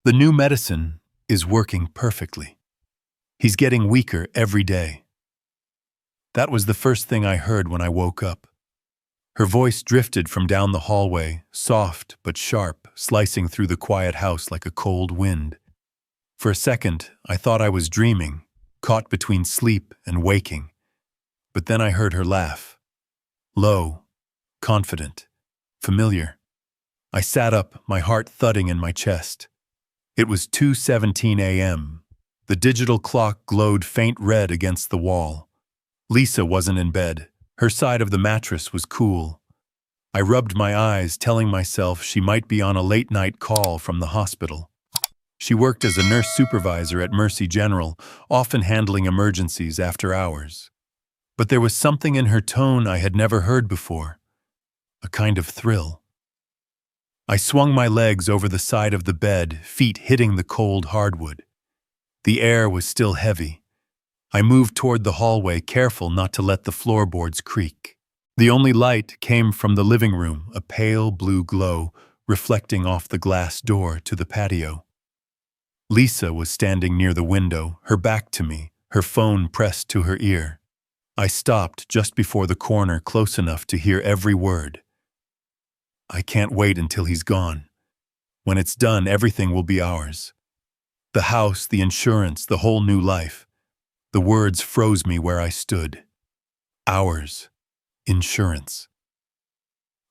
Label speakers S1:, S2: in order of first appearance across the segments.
S1: The new medicine is working perfectly. He's getting weaker every day. That was the first thing I heard when I woke up. Her voice drifted from down the hallway, soft but sharp, slicing through the quiet house like a cold wind. For a second, I thought I was dreaming, caught between sleep and waking. But then I heard her laugh. Low, confident, familiar. I sat up, my heart thudding in my chest. It was 2:17 a.m. The digital clock glowed faint red against the wall. Lisa wasn't in bed. Her side of the mattress was cool. I rubbed my eyes, telling myself she might be on a late-night call from the hospital. She worked as a nurse supervisor at Mercy General, often handling emergencies after hours. But there was something in her tone I had never heard before. A kind of thrill. I swung my legs over the side of the bed, feet hitting the cold hardwood. The air was still heavy. I moved toward the hallway, careful not to let the floorboards creak. The only light came from the living room, a pale blue glow reflecting off the glass door to the patio. Lisa was standing near the window, her back to me, her phone pressed to her ear. I stopped just before the corner, close enough to hear every word. I can't wait until he's gone. When it's done, everything will be ours. The house, the insurance, the whole new life. The words froze me where I stood. Ours. Insurance.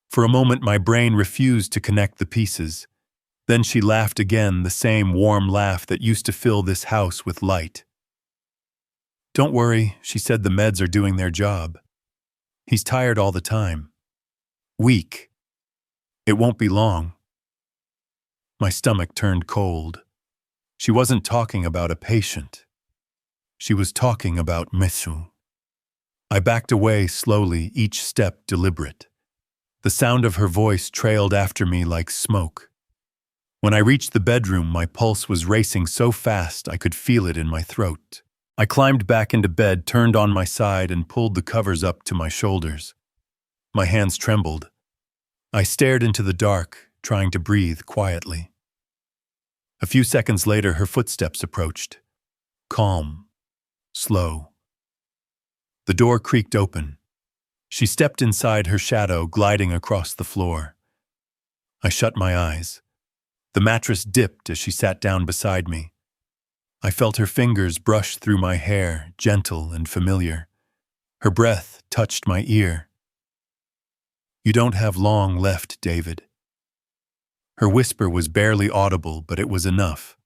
S1: For a moment, my brain refused to connect the pieces. Then she laughed again, the same warm laugh that used to fill this house with light. Don't worry, she said, the meds are doing their job. He's tired all the time. Weak. It won't be long. My stomach turned cold. She wasn't talking about a patient. She was talking about Mesu. I backed away slowly, each step deliberate. The sound of her voice trailed after me like smoke. When I reached the bedroom, my pulse was racing so fast I could feel it in my throat. I climbed back into bed, turned on my side, and pulled the covers up to my shoulders. My hands trembled. I stared into the dark, trying to breathe quietly. A few seconds later, her footsteps approached. Calm. Slow. The door creaked open. She stepped inside, her shadow gliding across the floor. I shut my eyes. The mattress dipped as she sat down beside me. I felt her fingers brush through my hair, gentle and familiar. Her breath touched my ear. You don't have long left, David. Her whisper was barely audible, but it was enough.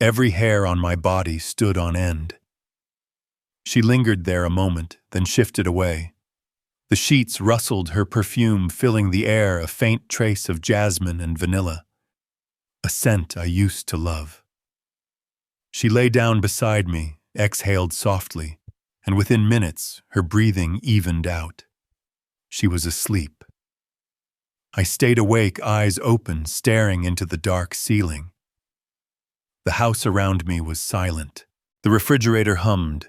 S1: Every hair on my body stood on end. She lingered there a moment, then shifted away. The sheets rustled, her perfume filling the air, a faint trace of jasmine and vanilla. A scent I used to love. She lay down beside me, exhaled softly, and within minutes, her breathing evened out. She was asleep. I stayed awake, eyes open, staring into the dark ceiling. The house around me was silent. The refrigerator hummed.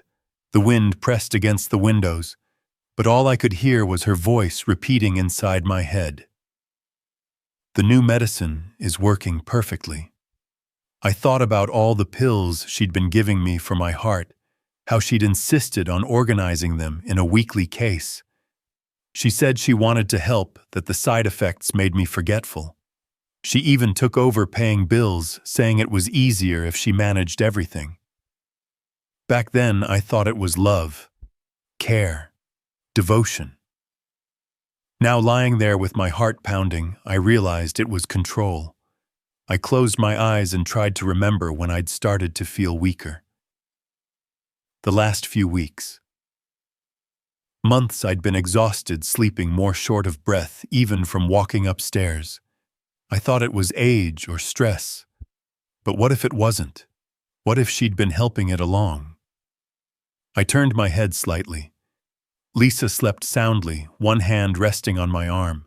S1: The wind pressed against the windows, but all I could hear was her voice repeating inside my head. The new medicine is working perfectly. I thought about all the pills she'd been giving me for my heart, how she'd insisted on organizing them in a weekly case. She said she wanted to help, that the side effects made me forgetful. She even took over paying bills, saying it was easier if she managed everything. Back then, I thought it was love, care, devotion. Now, lying there with my heart pounding, I realized it was control. I closed my eyes and tried to remember when I'd started to feel weaker. The last few weeks. Months I'd been exhausted, sleeping more short of breath, even from walking upstairs. I thought it was age or stress. But what if it wasn't? What if she'd been helping it along? I turned my head slightly. Lisa slept soundly, one hand resting on my arm.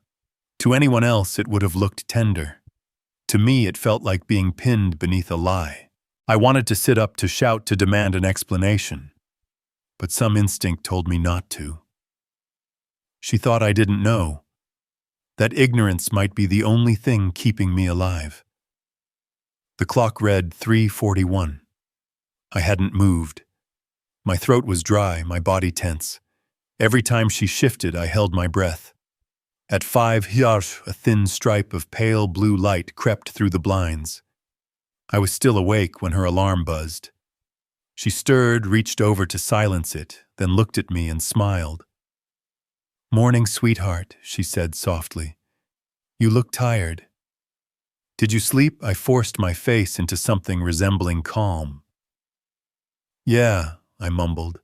S1: To anyone else, it would have looked tender. To me, it felt like being pinned beneath a lie. I wanted to sit up, to shout, to demand an explanation. But some instinct told me not to. She thought I didn't know. That ignorance might be the only thing keeping me alive. The clock read 3:41. I hadn't moved. My throat was dry, my body tense. Every time she shifted, I held my breath. At 5:00, a thin stripe of pale blue light crept through the blinds. I was still awake when her alarm buzzed. She stirred, reached over to silence it, then looked at me and smiled. "Morning, sweetheart," she said softly. "You look tired." "Did you sleep?" I forced my face into something resembling calm. "Yeah," I mumbled.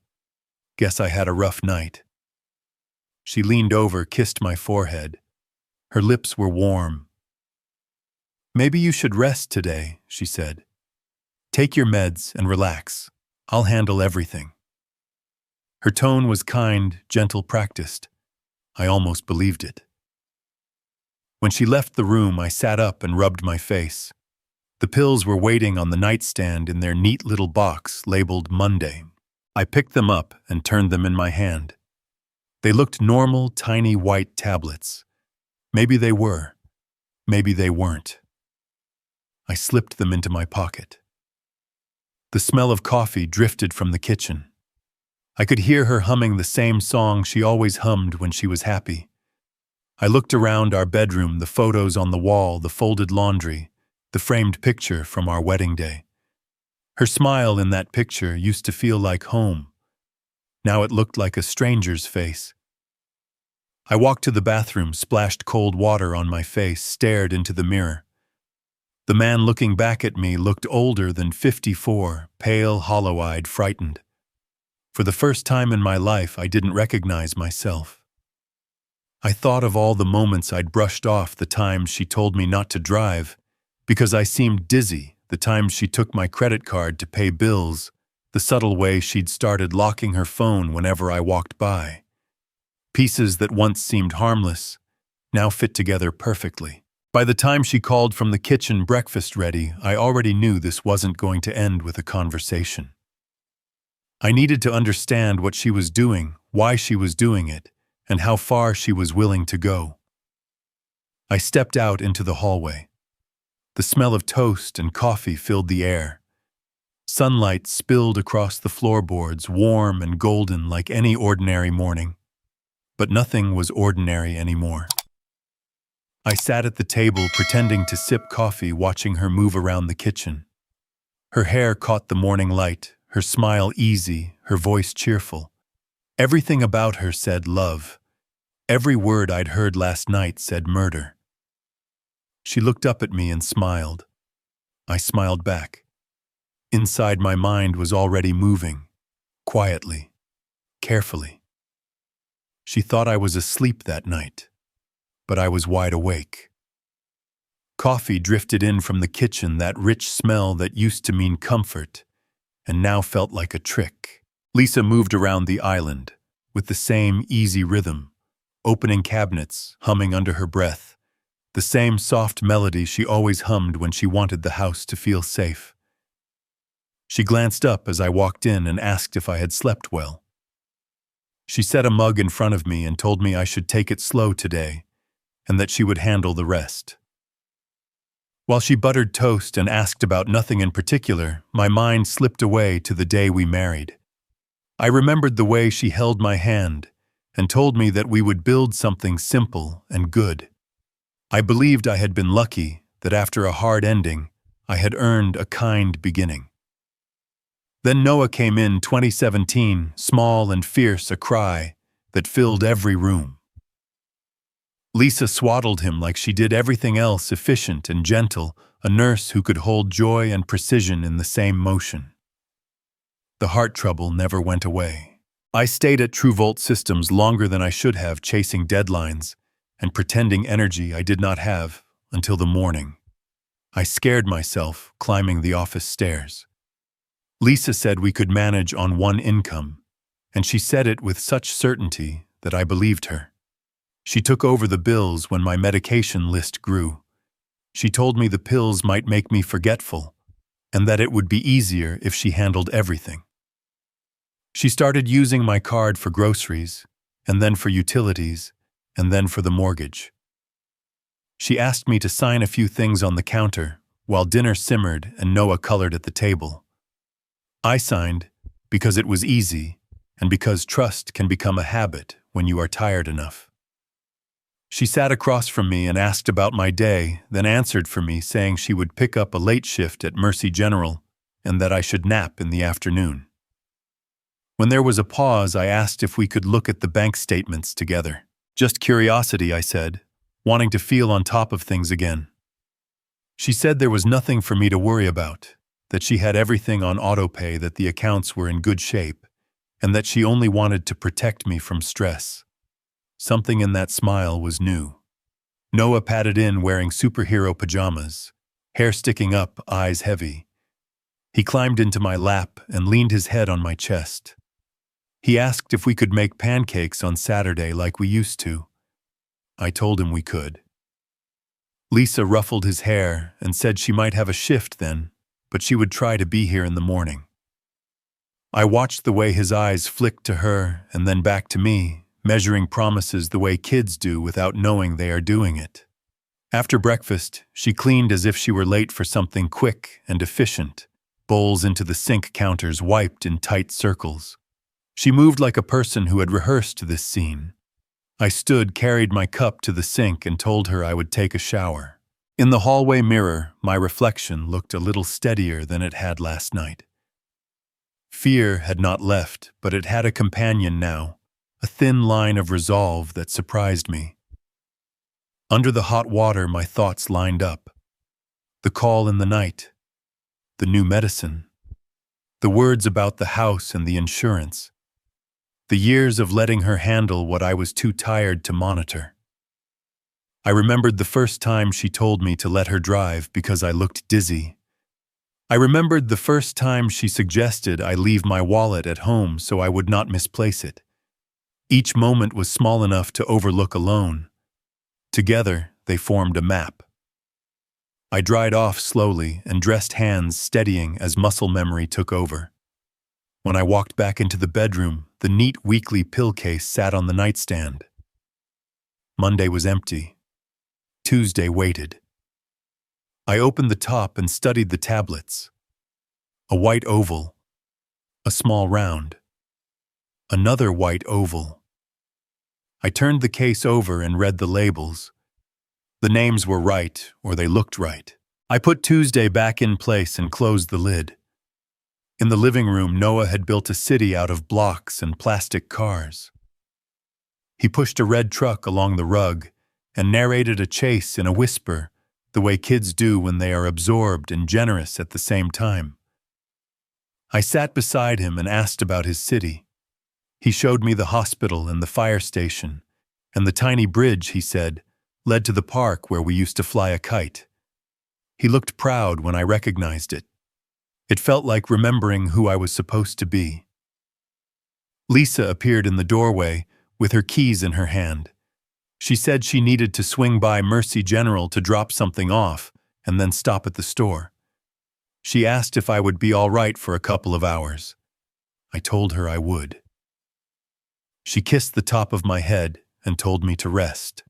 S1: "Guess I had a rough night." She leaned over, kissed my forehead. Her lips were warm. "Maybe you should rest today," she said. "Take your meds and relax. I'll handle everything." Her tone was kind, gentle, practiced. I almost believed it. When she left the room, I sat up and rubbed my face. The pills were waiting on the nightstand in their neat little box labeled Monday. I picked them up and turned them in my hand. They looked normal, tiny white tablets. Maybe they were. Maybe they weren't. I slipped them into my pocket. The smell of coffee drifted from the kitchen. I could hear her humming the same song she always hummed when she was happy. I looked around our bedroom, the photos on the wall, the folded laundry, the framed picture from our wedding day. Her smile in that picture used to feel like home. Now it looked like a stranger's face. I walked to the bathroom, splashed cold water on my face, stared into the mirror. The man looking back at me looked older than 54, pale, hollow-eyed, frightened. For the first time in my life, I didn't recognize myself. I thought of all the moments I'd brushed off, the times she told me not to drive because I seemed dizzy, the times she took my credit card to pay bills, the subtle way she'd started locking her phone whenever I walked by. Pieces that once seemed harmless now fit together perfectly. By the time she called from the kitchen, breakfast ready, I already knew this wasn't going to end with a conversation. I needed to understand what she was doing, why she was doing it, and how far she was willing to go. I stepped out into the hallway. The smell of toast and coffee filled the air. Sunlight spilled across the floorboards, warm and golden like any ordinary morning. But nothing was ordinary anymore. I sat at the table pretending to sip coffee, watching her move around the kitchen. Her hair caught the morning light, her smile easy, her voice cheerful. Everything about her said love. Every word I'd heard last night said murder. She looked up at me and smiled. I smiled back. Inside, my mind was already moving, quietly, carefully. She thought I was asleep that night, but I was wide awake. Coffee drifted in from the kitchen, that rich smell that used to mean comfort, and now felt like a trick. Lisa moved around the island, with the same easy rhythm, opening cabinets, humming under her breath, the same soft melody she always hummed when she wanted the house to feel safe. She glanced up as I walked in and asked if I had slept well. She set a mug in front of me and told me I should take it slow today, and that she would handle the rest. While she buttered toast and asked about nothing in particular, my mind slipped away to the day we married. I remembered the way she held my hand and told me that we would build something simple and good. I believed I had been lucky, that after a hard ending, I had earned a kind beginning. Then Noah came in 2017, small and fierce, a cry that filled every room. Lisa swaddled him like she did everything else, efficient and gentle, a nurse who could hold joy and precision in the same motion. The heart trouble never went away. I stayed at TrueVolt Systems longer than I should have, chasing deadlines and pretending energy I did not have until the morning. I scared myself climbing the office stairs. Lisa said we could manage on one income, and she said it with such certainty that I believed her. She took over the bills when my medication list grew. She told me the pills might make me forgetful, and that it would be easier if she handled everything. She started using my card for groceries, and then for utilities, and then for the mortgage. She asked me to sign a few things on the counter, while dinner simmered and Noah colored at the table. I signed because it was easy and because trust can become a habit when you are tired enough. She sat across from me and asked about my day, then answered for me, saying she would pick up a late shift at Mercy General and that I should nap in the afternoon. When there was a pause, I asked if we could look at the bank statements together. Just curiosity, I said, wanting to feel on top of things again. She said there was nothing for me to worry about, that she had everything on autopay, that the accounts were in good shape, and that she only wanted to protect me from stress. Something in that smile was new. Noah padded in wearing superhero pajamas, hair sticking up, eyes heavy. He climbed into my lap and leaned his head on my chest. He asked if we could make pancakes on Saturday like we used to. I told him we could. Lisa ruffled his hair and said she might have a shift then, but she would try to be here in the morning. I watched the way his eyes flicked to her and then back to me, measuring promises the way kids do without knowing they are doing it. After breakfast, she cleaned as if she were late for something quick and efficient, bowls into the sink counters wiped in tight circles. She moved like a person who had rehearsed this scene. I stood, carried my cup to the sink, and told her I would take a shower. In the hallway mirror, my reflection looked a little steadier than it had last night. Fear had not left, but it had a companion now, a thin line of resolve that surprised me. Under the hot water, my thoughts lined up. The call in the night, the new medicine, the words about the house and the insurance, the years of letting her handle what I was too tired to monitor. I remembered the first time she told me to let her drive because I looked dizzy. I remembered the first time she suggested I leave my wallet at home so I would not misplace it. Each moment was small enough to overlook alone. Together, they formed a map. I dried off slowly and dressed hands steadying as muscle memory took over. When I walked back into the bedroom, the neat weekly pill case sat on the nightstand. Monday was empty. Tuesday waited. I opened the top and studied the tablets. A white oval, a small round, another white oval. I turned the case over and read the labels. The names were right, or they looked right. I put Tuesday back in place and closed the lid. In the living room, Noah had built a city out of blocks and plastic cars. He pushed a red truck along the rug and narrated a chase in a whisper, the way kids do when they are absorbed and generous at the same time. I sat beside him and asked about his city. He showed me the hospital and the fire station, and the tiny bridge, he said, led to the park where we used to fly a kite. He looked proud when I recognized it. It felt like remembering who I was supposed to be. Lisa appeared in the doorway with her keys in her hand. She said she needed to swing by Mercy General to drop something off and then stop at the store. She asked if I would be all right for a couple of hours. I told her I would. She kissed the top of my head and told me to rest.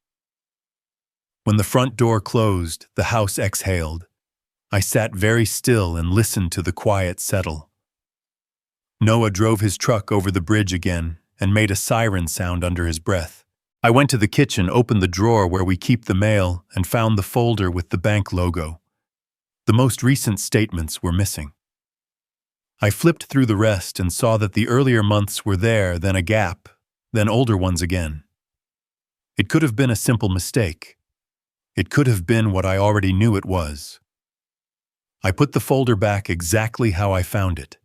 S1: When the front door closed, the house exhaled. I sat very still and listened to the quiet settle. Noah drove his truck over the bridge again and made a siren sound under his breath. I went to the kitchen, opened the drawer where we keep the mail, and found the folder with the bank logo. The most recent statements were missing. I flipped through the rest and saw that the earlier months were there, then a gap, then older ones again. It could have been a simple mistake. It could have been what I already knew it was. I put the folder back exactly how I found it.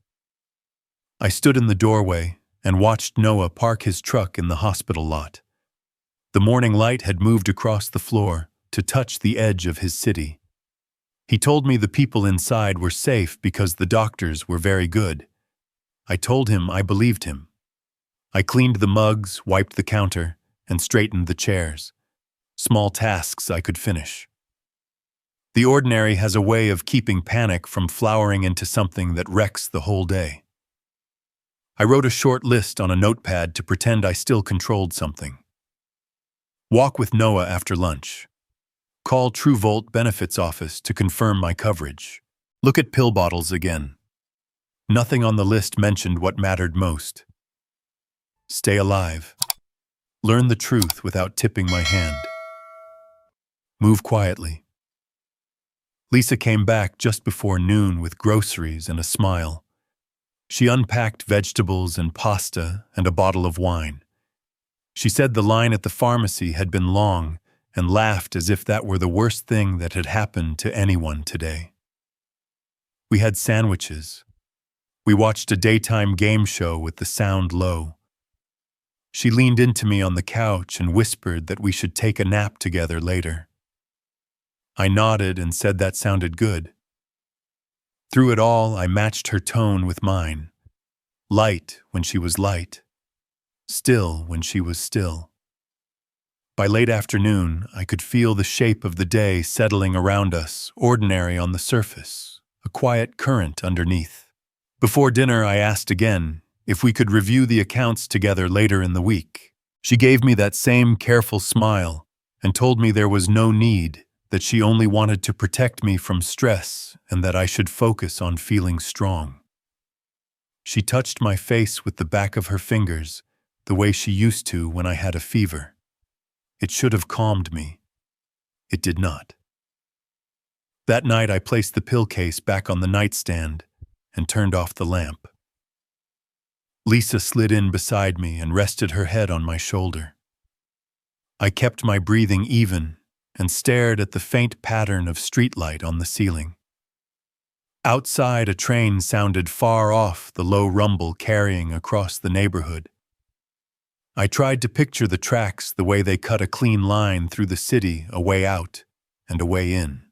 S1: I stood in the doorway and watched Noah park his truck in the hospital lot. The morning light had moved across the floor to touch the edge of his city. He told me the people inside were safe because the doctors were very good. I told him I believed him. I cleaned the mugs, wiped the counter, and straightened the chairs. Small tasks I could finish. The ordinary has a way of keeping panic from flowering into something that wrecks the whole day. I wrote a short list on a notepad to pretend I still controlled something. Walk with Noah after lunch. Call TrueVolt Benefits Office to confirm my coverage. Look at pill bottles again. Nothing on the list mentioned what mattered most. Stay alive. Learn the truth without tipping my hand. Move quietly. Lisa came back just before noon with groceries and a smile. She unpacked vegetables and pasta and a bottle of wine. She said the line at the pharmacy had been long and laughed as if that were the worst thing that had happened to anyone today. We had sandwiches. We watched a daytime game show with the sound low. She leaned into me on the couch and whispered that we should take a nap together later. I nodded and said that sounded good. Through it all, I matched her tone with mine. Light when she was light. Still when she was still. By late afternoon, I could feel the shape of the day settling around us, ordinary on the surface, a quiet current underneath. Before dinner, I asked again if we could review the accounts together later in the week. She gave me that same careful smile and told me there was no need, that she only wanted to protect me from stress and that I should focus on feeling strong. She touched my face with the back of her fingers, the way she used to when I had a fever. It should have calmed me. It did not. That night I placed the pill case back on the nightstand and turned off the lamp. Lisa slid in beside me and rested her head on my shoulder. I kept my breathing even and stared at the faint pattern of streetlight on the ceiling. Outside, a train sounded far off, the low rumble carrying across the neighborhood. I tried to picture the tracks the way they cut a clean line through the city, a way out and a way in.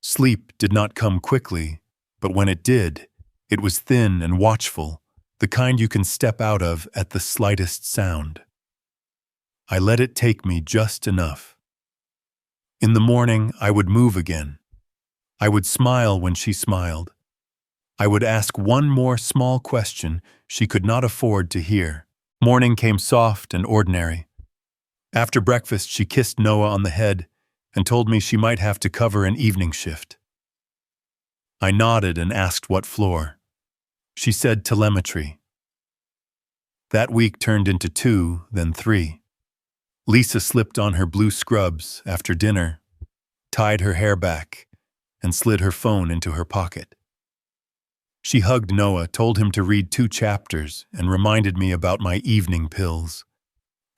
S1: Sleep did not come quickly, but when it did, it was thin and watchful, the kind you can step out of at the slightest sound. I let it take me just enough. In the morning, I would move again. I would smile when she smiled. I would ask one more small question she could not afford to hear. Morning came soft and ordinary. After breakfast, she kissed Noah on the head and told me she might have to cover an evening shift. I nodded and asked what floor. She said telemetry. That week turned into 2, then 3. Lisa slipped on her blue scrubs after dinner, tied her hair back, and slid her phone into her pocket. She hugged Noah, told him to read 2 chapters, and reminded me about my evening pills.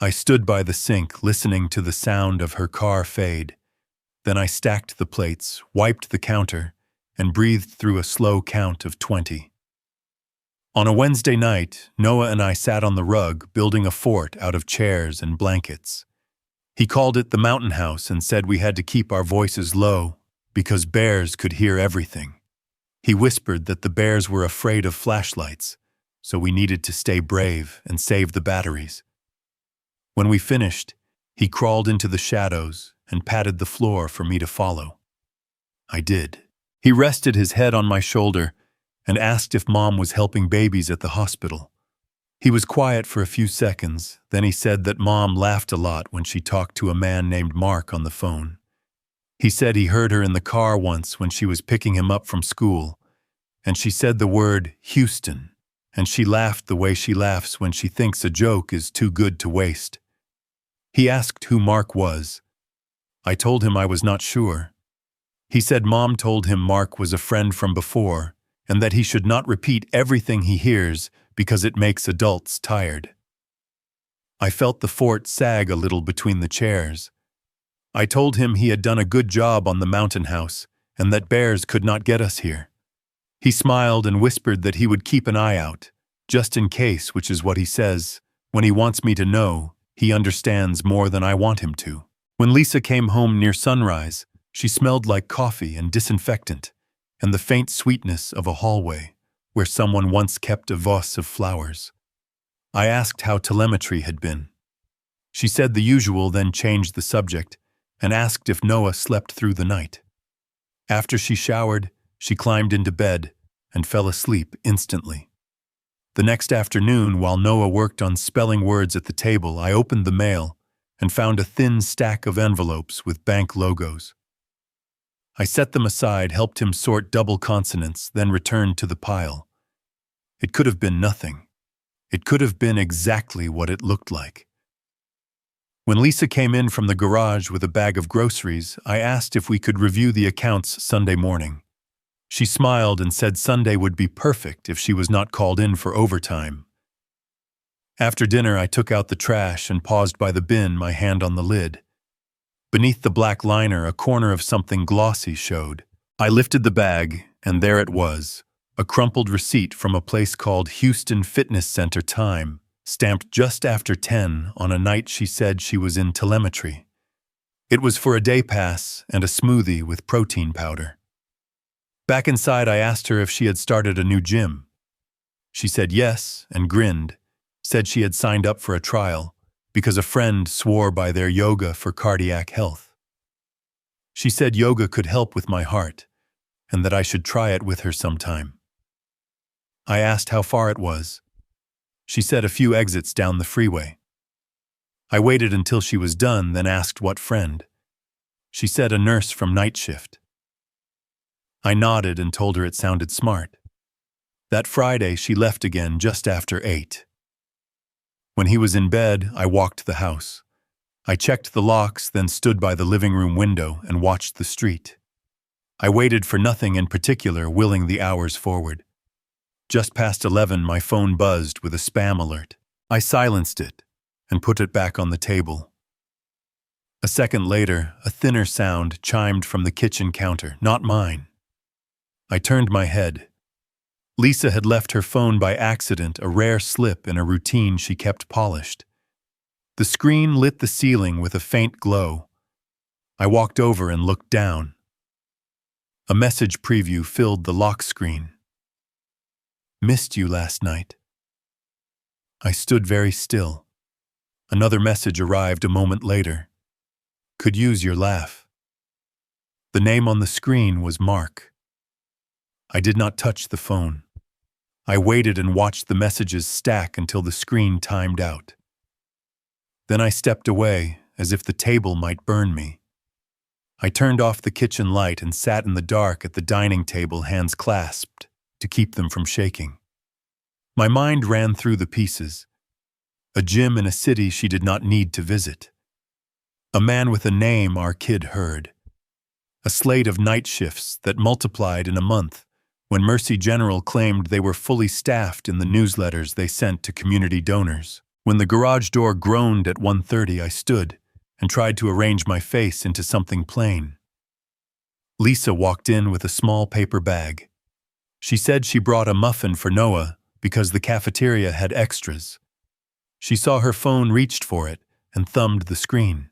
S1: I stood by the sink, listening to the sound of her car fade. Then I stacked the plates, wiped the counter, and breathed through a slow count of 20. On a Wednesday night, Noah and I sat on the rug, building a fort out of chairs and blankets. He called it the mountain house and said we had to keep our voices low because bears could hear everything. He whispered that the bears were afraid of flashlights, so we needed to stay brave and save the batteries. When we finished, he crawled into the shadows and patted the floor for me to follow. I did. He rested his head on my shoulder and asked if Mom was helping babies at the hospital. He was quiet for a few seconds, then he said that Mom laughed a lot when she talked to a man named Mark on the phone. He said he heard her in the car once when she was picking him up from school, and she said the word Houston, and she laughed the way she laughs when she thinks a joke is too good to waste. He asked who Mark was. I told him I was not sure. He said Mom told him Mark was a friend from before, and that he should not repeat everything he hears because it makes adults tired. I felt the fort sag a little between the chairs. I told him he had done a good job on the mountain house and that bears could not get us here. He smiled and whispered that he would keep an eye out, just in case, which is what he says. When he wants me to know, he understands more than I want him to. When Lisa came home near sunrise, she smelled like coffee and disinfectant and the faint sweetness of a hallway where someone once kept a vase of flowers. I asked how telemetry had been. She said the usual, then changed the subject and asked if Noah slept through the night. After she showered, she climbed into bed and fell asleep instantly. The next afternoon, while Noah worked on spelling words at the table, I opened the mail and found a thin stack of envelopes with bank logos. I set them aside, helped him sort double consonants, then returned to the pile. It could have been nothing. It could have been exactly what it looked like. When Lisa came in from the garage with a bag of groceries, I asked if we could review the accounts Sunday morning. She smiled and said Sunday would be perfect if she was not called in for overtime. After dinner, I took out the trash and paused by the bin, my hand on the lid. Beneath the black liner, a corner of something glossy showed. I lifted the bag, and there it was, a crumpled receipt from a place called Houston Fitness Center Time, stamped just after 10 on a night she said she was in telemetry. It was for a day pass and a smoothie with protein powder. Back inside, I asked her if she had started a new gym. She said yes and grinned, said she had signed up for a trial because a friend swore by their yoga for cardiac health. She said yoga could help with my heart and that I should try it with her sometime. I asked how far it was. She said a few exits down the freeway. I waited until she was done, then asked what friend. She said a nurse from night shift. I nodded and told her it sounded smart. That Friday, she left again just after 8. When he was in bed, I walked the house. I checked the locks, then stood by the living room window and watched the street. I waited for nothing in particular, willing the hours forward. Just past 11, my phone buzzed with a spam alert. I silenced it and put it back on the table. A second later, a thinner sound chimed from the kitchen counter, not mine. I turned my head. Lisa had left her phone by accident, a rare slip in a routine she kept polished. The screen lit the ceiling with a faint glow. I walked over and looked down. A message preview filled the lock screen. Missed you last night. I stood very still. Another message arrived a moment later. Could use your laugh. The name on the screen was Mark. I did not touch the phone. I waited and watched the messages stack until the screen timed out. Then I stepped away, as if the table might burn me. I turned off the kitchen light and sat in the dark at the dining table, hands clasped, to keep them from shaking. My mind ran through the pieces. A gym in a city she did not need to visit. A man with a name our kid heard. A slate of night shifts that multiplied in a month, when Mercy General claimed they were fully staffed in the newsletters they sent to community donors. When the garage door groaned at 1:30, I stood and tried to arrange my face into something plain. Lisa walked in with a small paper bag. She said she brought a muffin for Noah because the cafeteria had extras. She saw her phone, reached for it, and thumbed the screen.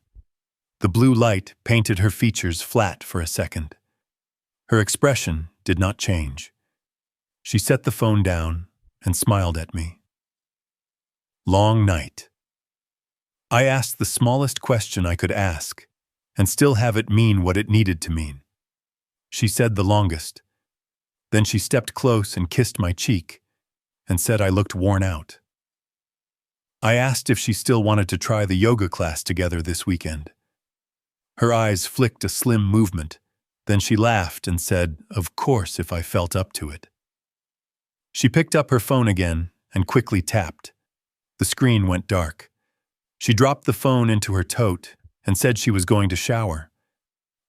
S1: The blue light painted her features flat for a second. Her expression did not change. She set the phone down and smiled at me. Long night. I asked the smallest question I could ask, and still have it mean what it needed to mean. She said the longest. Then she stepped close and kissed my cheek, and said I looked worn out. I asked if she still wanted to try the yoga class together this weekend. Her eyes flicked a slim movement. Then she laughed and said, of course, if I felt up to it. She picked up her phone again and quickly tapped. The screen went dark. She dropped the phone into her tote and said she was going to shower.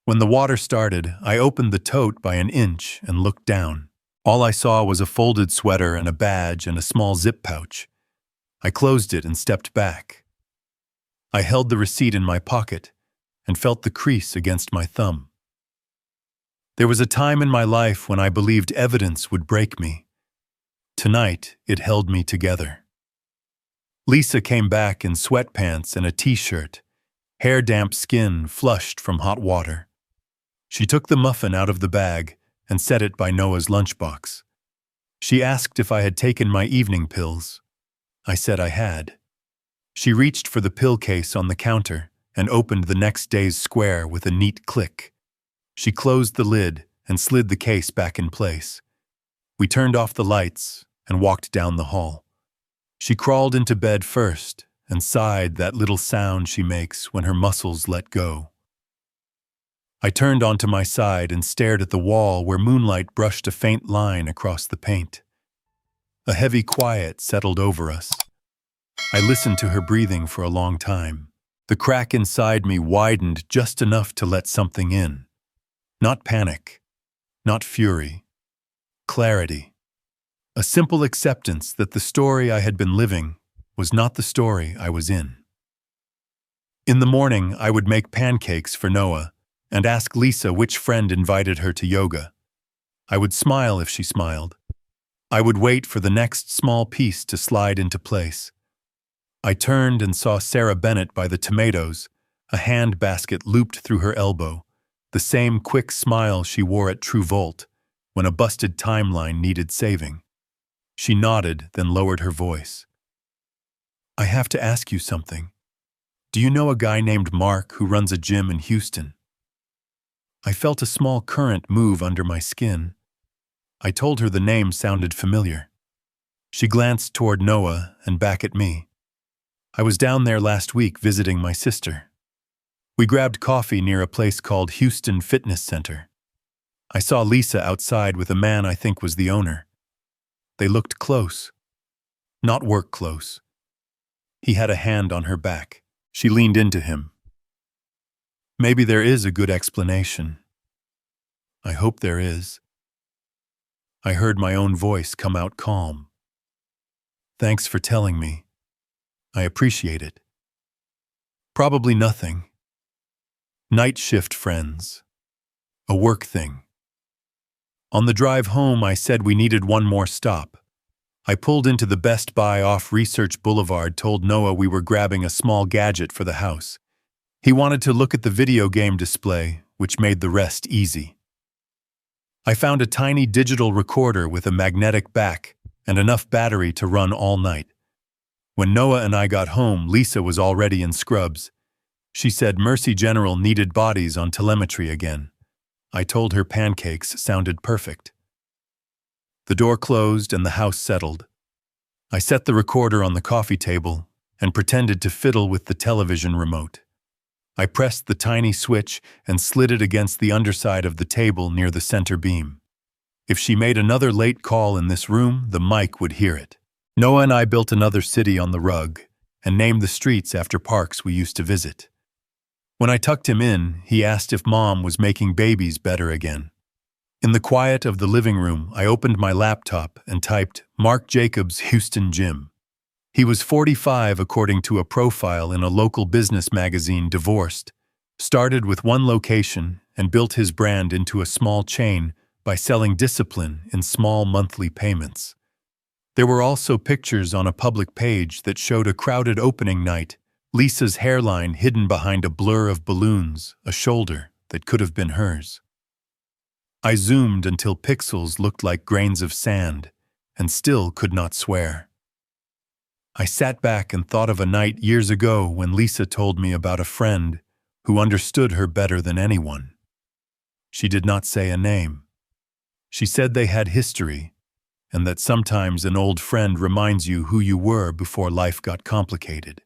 S1: When the water started, I opened the tote by an inch and looked down. All I saw was a folded sweater and a badge and a small zip pouch. I closed it and stepped back. I held the receipt in my pocket and felt the crease against my thumb. There was a time in my life when I believed evidence would break me. Tonight, it held me together. Lisa came back in sweatpants and a t-shirt, hair-damp skin flushed from hot water. She took the muffin out of the bag and set it by Noah's lunchbox. She asked if I had taken my evening pills. I said I had. She reached for the pill case on the counter and opened the next day's square with a neat click. She closed the lid and slid the case back in place. We turned off the lights and walked down the hall. She crawled into bed first and sighed, that little sound she makes when her muscles let go. I turned onto my side and stared at the wall where moonlight brushed a faint line across the paint. A heavy quiet settled over us. I listened to her breathing for a long time. The crack inside me widened just enough to let something in. Not panic, not fury, clarity. A simple acceptance that the story I had been living was not the story I was in. In the morning, I would make pancakes for Noah and ask Lisa which friend invited her to yoga. I would smile if she smiled. I would wait for the next small piece to slide into place. I turned and saw Sarah Bennett by the tomatoes, a hand basket looped through her elbow, the same quick smile she wore at True Volt when a busted timeline needed saving. She nodded, then lowered her voice. "I have to ask you something. Do you know a guy named Mark who runs a gym in Houston?" I felt a small current move under my skin. I told her the name sounded familiar. She glanced toward Noah and back at me. "I was down there last week visiting my sister. We grabbed coffee near a place called Houston Fitness Center. I saw Lisa outside with a man I think was the owner. They looked close. Not work close. He had a hand on her back. She leaned into him. Maybe there is a good explanation. I hope there is." I heard my own voice come out calm. "Thanks for telling me. I appreciate it." "Probably nothing. Night shift friends. A work thing." On the drive home, I said we needed one more stop. I pulled into the Best Buy off Research Boulevard, told Noah we were grabbing a small gadget for the house. He wanted to look at the video game display, which made the rest easy. I found a tiny digital recorder with a magnetic back and enough battery to run all night. When Noah and I got home, Lisa was already in scrubs. She said Mercy General needed bodies on telemetry again. I told her pancakes sounded perfect. The door closed and the house settled. I set the recorder on the coffee table and pretended to fiddle with the television remote. I pressed the tiny switch and slid it against the underside of the table near the center beam. If she made another late call in this room, the mic would hear it. Noah and I built another city on the rug and named the streets after parks we used to visit. When I tucked him in, he asked if Mom was making babies better again. In the quiet of the living room, I opened my laptop and typed Mark Jacobs Houston Gym. He was 45 according to a profile in a local business magazine, divorced, started with one location and built his brand into a small chain by selling discipline in small monthly payments. There were also pictures on a public page that showed a crowded opening night, Lisa's hairline hidden behind a blur of balloons, a shoulder that could have been hers. I zoomed until pixels looked like grains of sand and still could not swear. I sat back and thought of a night years ago when Lisa told me about a friend who understood her better than anyone. She did not say a name. She said they had history, and that sometimes an old friend reminds you who you were before life got complicated.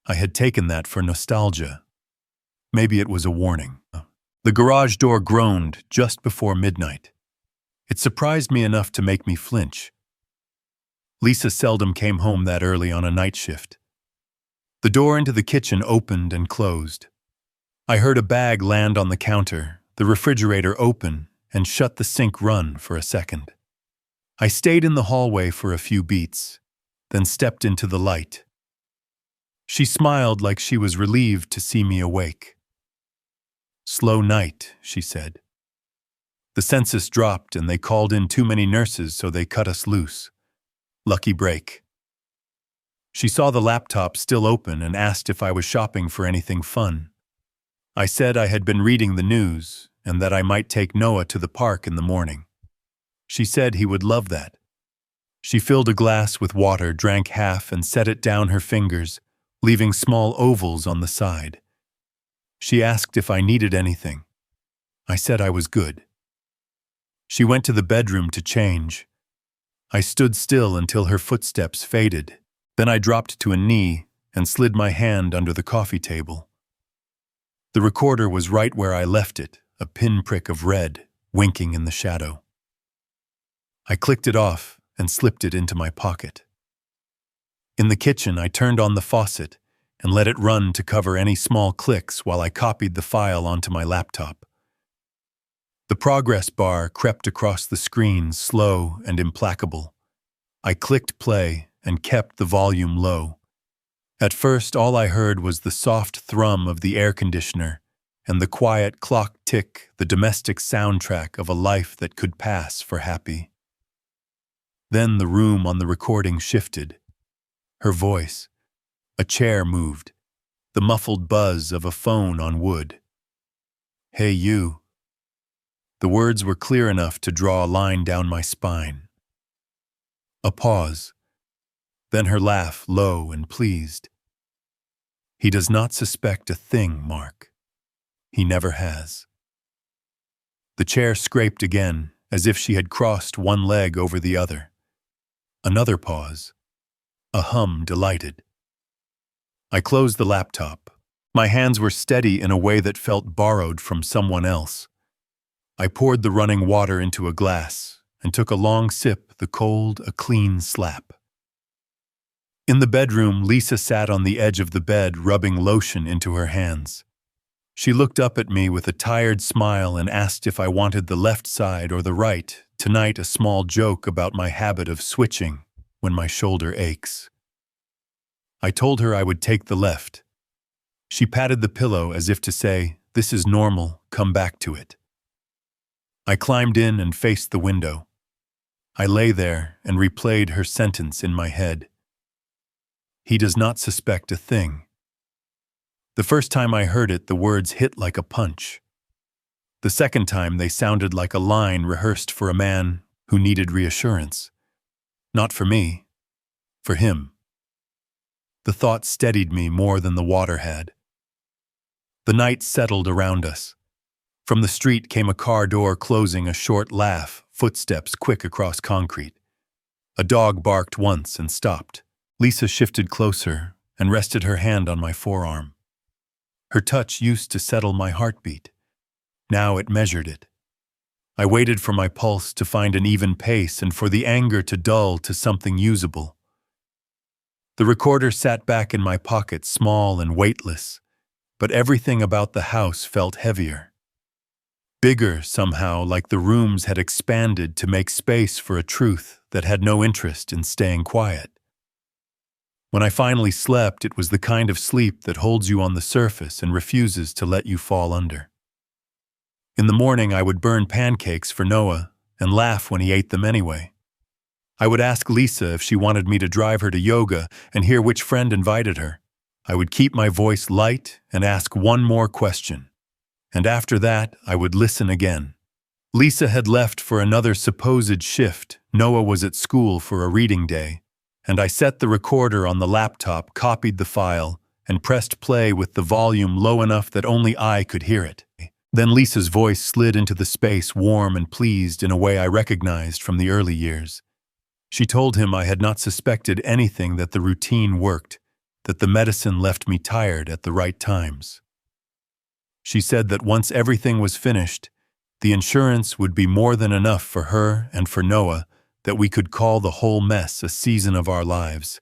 S1: I had taken that for nostalgia. Maybe it was a warning. The garage door groaned just before midnight. It surprised me enough to make me flinch. Lisa seldom came home that early on a night shift. The door into the kitchen opened and closed. I heard a bag land on the counter, the refrigerator open, and shut the sink run for a second. I stayed in the hallway for a few beats, then stepped into the light. She smiled like she was relieved to see me awake. "Slow night," she said. "The census dropped and they called in too many nurses, so they cut us loose. Lucky break." She saw the laptop still open and asked if I was shopping for anything fun. I said I had been reading the news and that I might take Noah to the park in the morning. She said he would love that. She filled a glass with water, drank half, and set it down her fingers, leaving small ovals on the side. She asked if I needed anything. I said I was good. She went to the bedroom to change. I stood still until her footsteps faded. Then I dropped to a knee and slid my hand under the coffee table. The recorder was right where I left it, a pinprick of red, winking in the shadow. I clicked it off and slipped it into my pocket. In the kitchen, I turned on the faucet and let it run to cover any small clicks while I copied the file onto my laptop. The progress bar crept across the screen, slow and implacable. I clicked play and kept the volume low. At first, all I heard was the soft thrum of the air conditioner and the quiet clock tick, the domestic soundtrack of a life that could pass for happy. Then the room on the recording shifted. Her voice. A chair moved. The muffled buzz of a phone on wood. "Hey, you." The words were clear enough to draw a line down my spine. A pause. Then her laugh, low and pleased. "He does not suspect a thing, Mark. He never has." The chair scraped again, as if she had crossed one leg over the other. Another pause. A hum delighted. I closed the laptop. My hands were steady in a way that felt borrowed from someone else. I poured the running water into a glass and took a long sip, the cold a clean slap. In the bedroom, Lisa sat on the edge of the bed, rubbing lotion into her hands. She looked up at me with a tired smile and asked if I wanted the left side or the right, tonight a small joke about my habit of switching when my shoulder aches. I told her I would take the left. She patted the pillow as if to say, "This is normal, come back to it." I climbed in and faced the window. I lay there and replayed her sentence in my head. He does not suspect a thing. The first time I heard it, the words hit like a punch. The second time, they sounded like a line rehearsed for a man who needed reassurance. Not for me, for him. The thought steadied me more than the water had. The night settled around us. From the street came a car door closing, a short laugh, footsteps quick across concrete. A dog barked once and stopped. Lisa shifted closer and rested her hand on my forearm. Her touch used to settle my heartbeat. Now it measured it. I waited for my pulse to find an even pace and for the anger to dull to something usable. The recorder sat back in my pocket, small and weightless, but everything about the house felt heavier. Bigger somehow, like the rooms had expanded to make space for a truth that had no interest in staying quiet. When I finally slept, it was the kind of sleep that holds you on the surface and refuses to let you fall under. In the morning, I would burn pancakes for Noah and laugh when he ate them anyway. I would ask Lisa if she wanted me to drive her to yoga and hear which friend invited her. I would keep my voice light and ask one more question. And after that, I would listen again. Lisa had left for another supposed shift. Noah was at school for a reading day. And I set the recorder on the laptop, copied the file, and pressed play with the volume low enough that only I could hear it. Then Lisa's voice slid into the space, warm and pleased in a way I recognized from the early years. She told him I had not suspected anything, that the routine worked, that the medicine left me tired at the right times. She said that once everything was finished, the insurance would be more than enough for her and for Noah, that we could call the whole mess a season of our lives,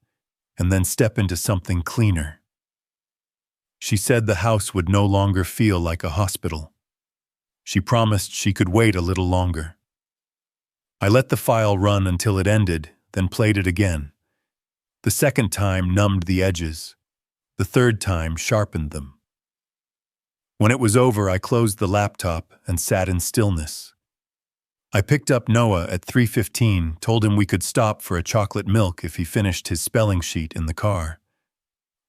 S1: and then step into something cleaner. She said the house would no longer feel like a hospital. She promised she could wait a little longer. I let the file run until it ended, then played it again. The second time numbed the edges. The third time sharpened them. When it was over, I closed the laptop and sat in stillness. I picked up Noah at 3:15, told him we could stop for a chocolate milk if he finished his spelling sheet in the car.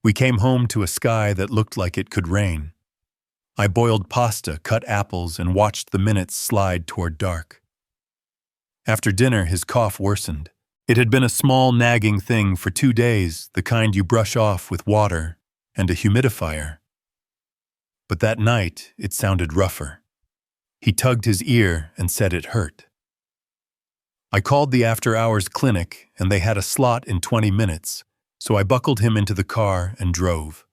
S1: We came home to a sky that looked like it could rain. I boiled pasta, cut apples, and watched the minutes slide toward dark. After dinner, his cough worsened. It had been a small, nagging thing for 2 days, the kind you brush off with water and a humidifier. But that night, it sounded rougher. He tugged his ear and said it hurt. I called the after-hours clinic, and they had a slot in 20 minutes. so I buckled him into the car and drove.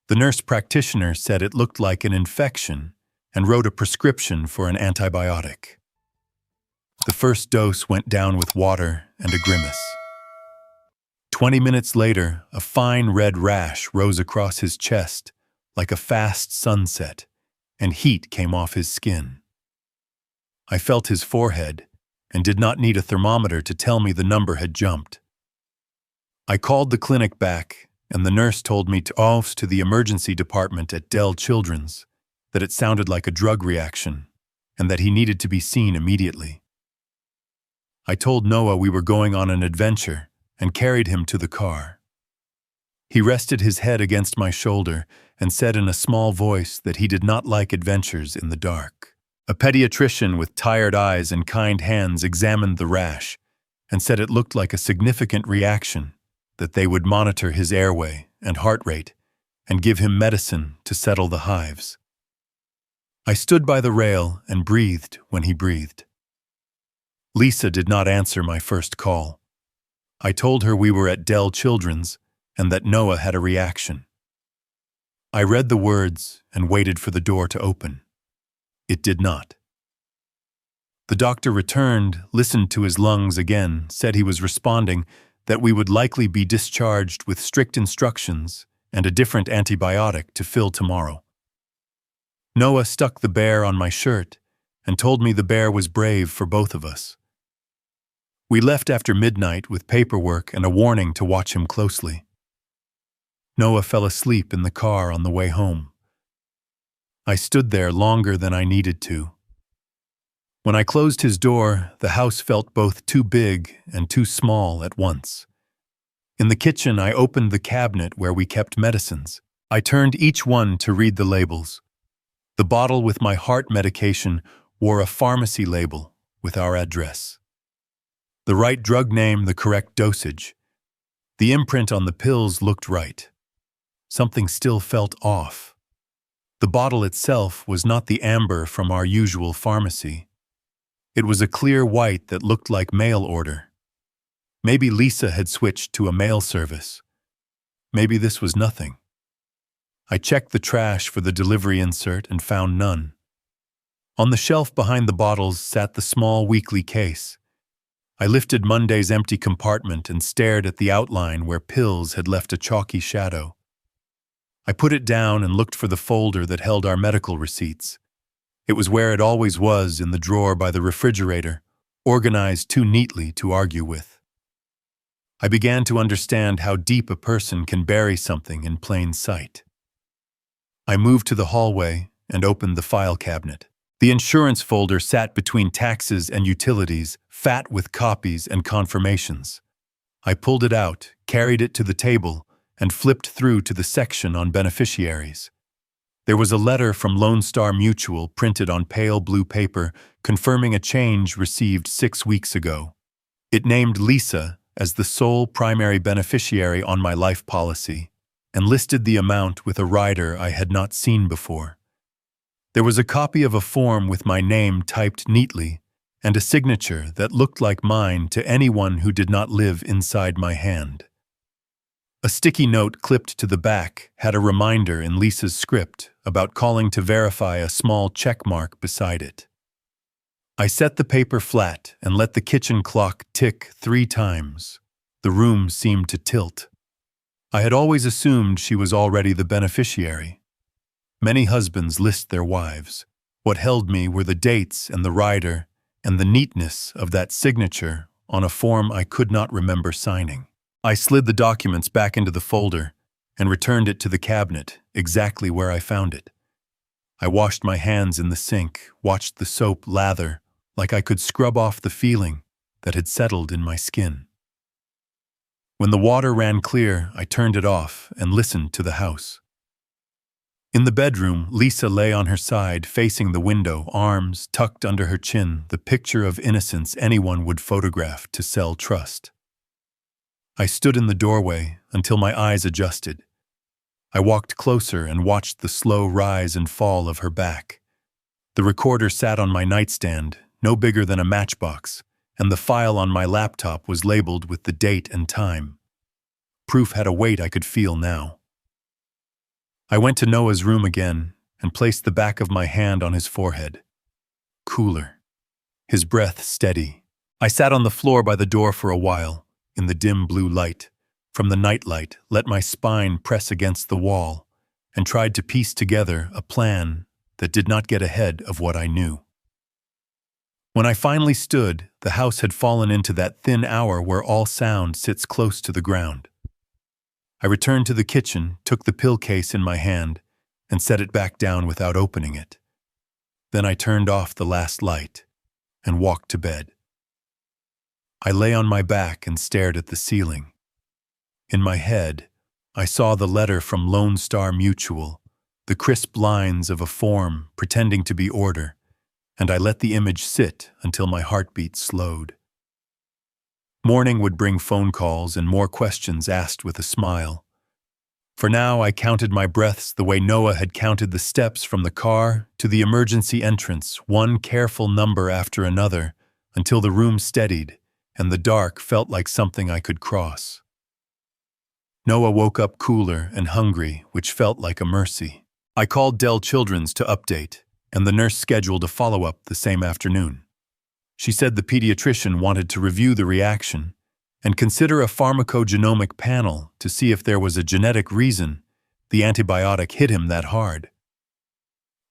S1: The nurse practitioner said it looked like an infection and wrote a prescription for an antibiotic. The first dose went down with water and a grimace. 20 minutes later, a fine red rash rose across his chest like a fast sunset, and heat came off his skin. I felt his forehead and did not need a thermometer to tell me the number had jumped. I called the clinic back, and the nurse told me to the emergency department at Dell Children's, that it sounded like a drug reaction, and that he needed to be seen immediately. I told Noah we were going on an adventure and carried him to the car. He rested his head against my shoulder and said in a small voice that he did not like adventures in the dark. A pediatrician with tired eyes and kind hands examined the rash and said it looked like a significant reaction, that they would monitor his airway and heart rate and give him medicine to settle the hives. I stood by the rail and breathed when he breathed. Lisa did not answer my first call. I told her we were at Dell Children's and that Noah had a reaction. I read the words and waited for the door to open. It did not. The doctor returned, listened to his lungs again, said he was responding, that we would likely be discharged with strict instructions and a different antibiotic to fill tomorrow. Noah stuck the bear on my shirt and told me the bear was brave for both of us. We left after midnight with paperwork and a warning to watch him closely. Noah fell asleep in the car on the way home. I stood there longer than I needed to. When I closed his door, the house felt both too big and too small at once. In the kitchen, I opened the cabinet where we kept medicines. I turned each one to read the labels. The bottle with my heart medication wore a pharmacy label with our address. The right drug name, the correct dosage. The imprint on the pills looked right. Something still felt off. The bottle itself was not the amber from our usual pharmacy. It was a clear white that looked like mail order. Maybe Lisa had switched to a mail service. Maybe this was nothing. I checked the trash for the delivery insert and found none. On the shelf behind the bottles sat the small weekly case. I lifted Monday's empty compartment and stared at the outline where pills had left a chalky shadow. I put it down and looked for the folder that held our medical receipts. It was where it always was, in the drawer by the refrigerator, organized too neatly to argue with. I began to understand how deep a person can bury something in plain sight. I moved to the hallway and opened the file cabinet. The insurance folder sat between taxes and utilities, fat with copies and confirmations. I pulled it out, carried it to the table, and flipped through to the section on beneficiaries. There was a letter from Lone Star Mutual printed on pale blue paper confirming a change received 6 weeks ago. It named Lisa as the sole primary beneficiary on my life policy and listed the amount with a rider I had not seen before. There was a copy of a form with my name typed neatly and a signature that looked like mine to anyone who did not live inside my hand. A sticky note clipped to the back had a reminder in Lisa's script about calling to verify a small check mark beside it. I set the paper flat and let the kitchen clock tick 3 times. The room seemed to tilt. I had always assumed she was already the beneficiary. Many husbands list their wives. What held me were the dates and the rider and the neatness of that signature on a form I could not remember signing. I slid the documents back into the folder and returned it to the cabinet, exactly where I found it. I washed my hands in the sink, watched the soap lather like I could scrub off the feeling that had settled in my skin. When the water ran clear, I turned it off and listened to the house. In the bedroom, Lisa lay on her side, facing the window, arms tucked under her chin, the picture of innocence anyone would photograph to sell trust. I stood in the doorway until my eyes adjusted. I walked closer and watched the slow rise and fall of her back. The recorder sat on my nightstand, no bigger than a matchbox, and the file on my laptop was labeled with the date and time. proof had a weight I could feel now. I went to Noah's room again and placed the back of my hand on his forehead. Cooler. His breath steady. I sat on the floor by the door for a while, in the dim blue light. From the nightlight, let my spine press against the wall, and tried to piece together a plan that did not get ahead of what I knew. When I finally stood, the house had fallen into that thin hour where all sound sits close to the ground. I returned to the kitchen, took the pill case in my hand, and set it back down without opening it. Then I turned off the last light and walked to bed. I lay on my back and stared at the ceiling. In my head, I saw the letter from Lone Star Mutual, the crisp lines of a form pretending to be order, and I let the image sit until my heartbeat slowed. Morning would bring phone calls and more questions asked with a smile. For now, I counted my breaths the way Noah had counted the steps from the car to the emergency entrance, one careful number after another, until the room steadied and the dark felt like something I could cross. Noah woke up cooler and hungry, which felt like a mercy. I called Dell Children's to update, and the nurse scheduled a follow-up the same afternoon. She said the pediatrician wanted to review the reaction and consider a pharmacogenomic panel to see if there was a genetic reason the antibiotic hit him that hard.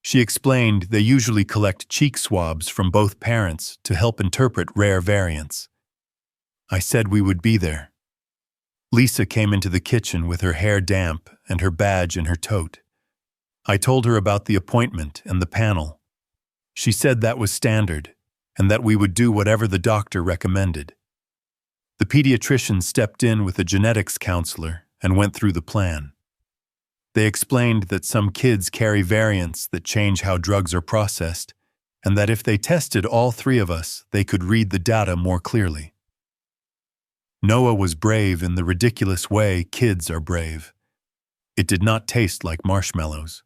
S1: She explained they usually collect cheek swabs from both parents to help interpret rare variants. I said we would be there. Lisa came into the kitchen with her hair damp and her badge in her tote. I told her about the appointment and the panel. She said that was standard, and that we would do whatever the doctor recommended. The pediatrician stepped in with a genetics counselor and went through the plan. They explained that some kids carry variants that change how drugs are processed, and that if they tested all three of us, they could read the data more clearly. Noah was brave in the ridiculous way kids are brave. It did not taste like marshmallows.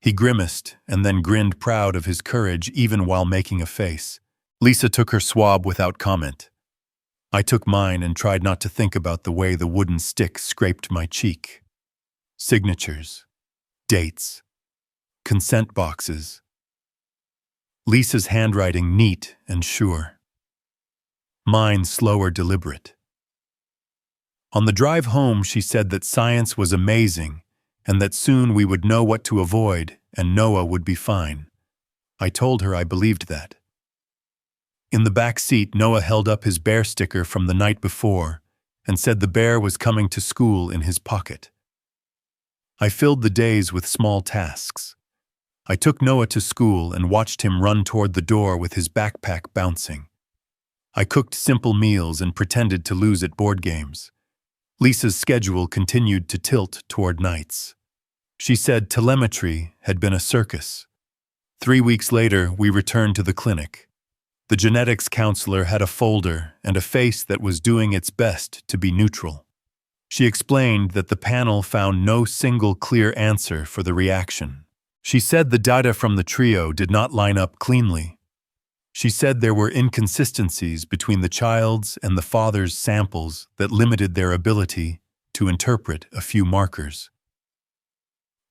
S1: He grimaced and then grinned, proud of his courage even while making a face. Lisa took her swab without comment. I took mine and tried not to think about the way the wooden stick scraped my cheek. Signatures, dates, consent boxes. Lisa's handwriting neat and sure. Mine slower, deliberate. On the drive home, she said that science was amazing and that soon we would know what to avoid and Noah would be fine. I told her I believed that. In the back seat, Noah held up his bear sticker from the night before and said the bear was coming to school in his pocket. I filled the days with small tasks. I took Noah to school and watched him run toward the door with his backpack bouncing. I cooked simple meals and pretended to lose at board games. Lisa's schedule continued to tilt toward nights. She said telemetry had been a circus. 3 weeks later, we returned to the clinic. The genetics counselor had a folder and a face that was doing its best to be neutral. She explained that the panel found no single clear answer for the reaction. She said the data from the trio did not line up cleanly. She said there were inconsistencies between the child's and the father's samples that limited their ability to interpret a few markers.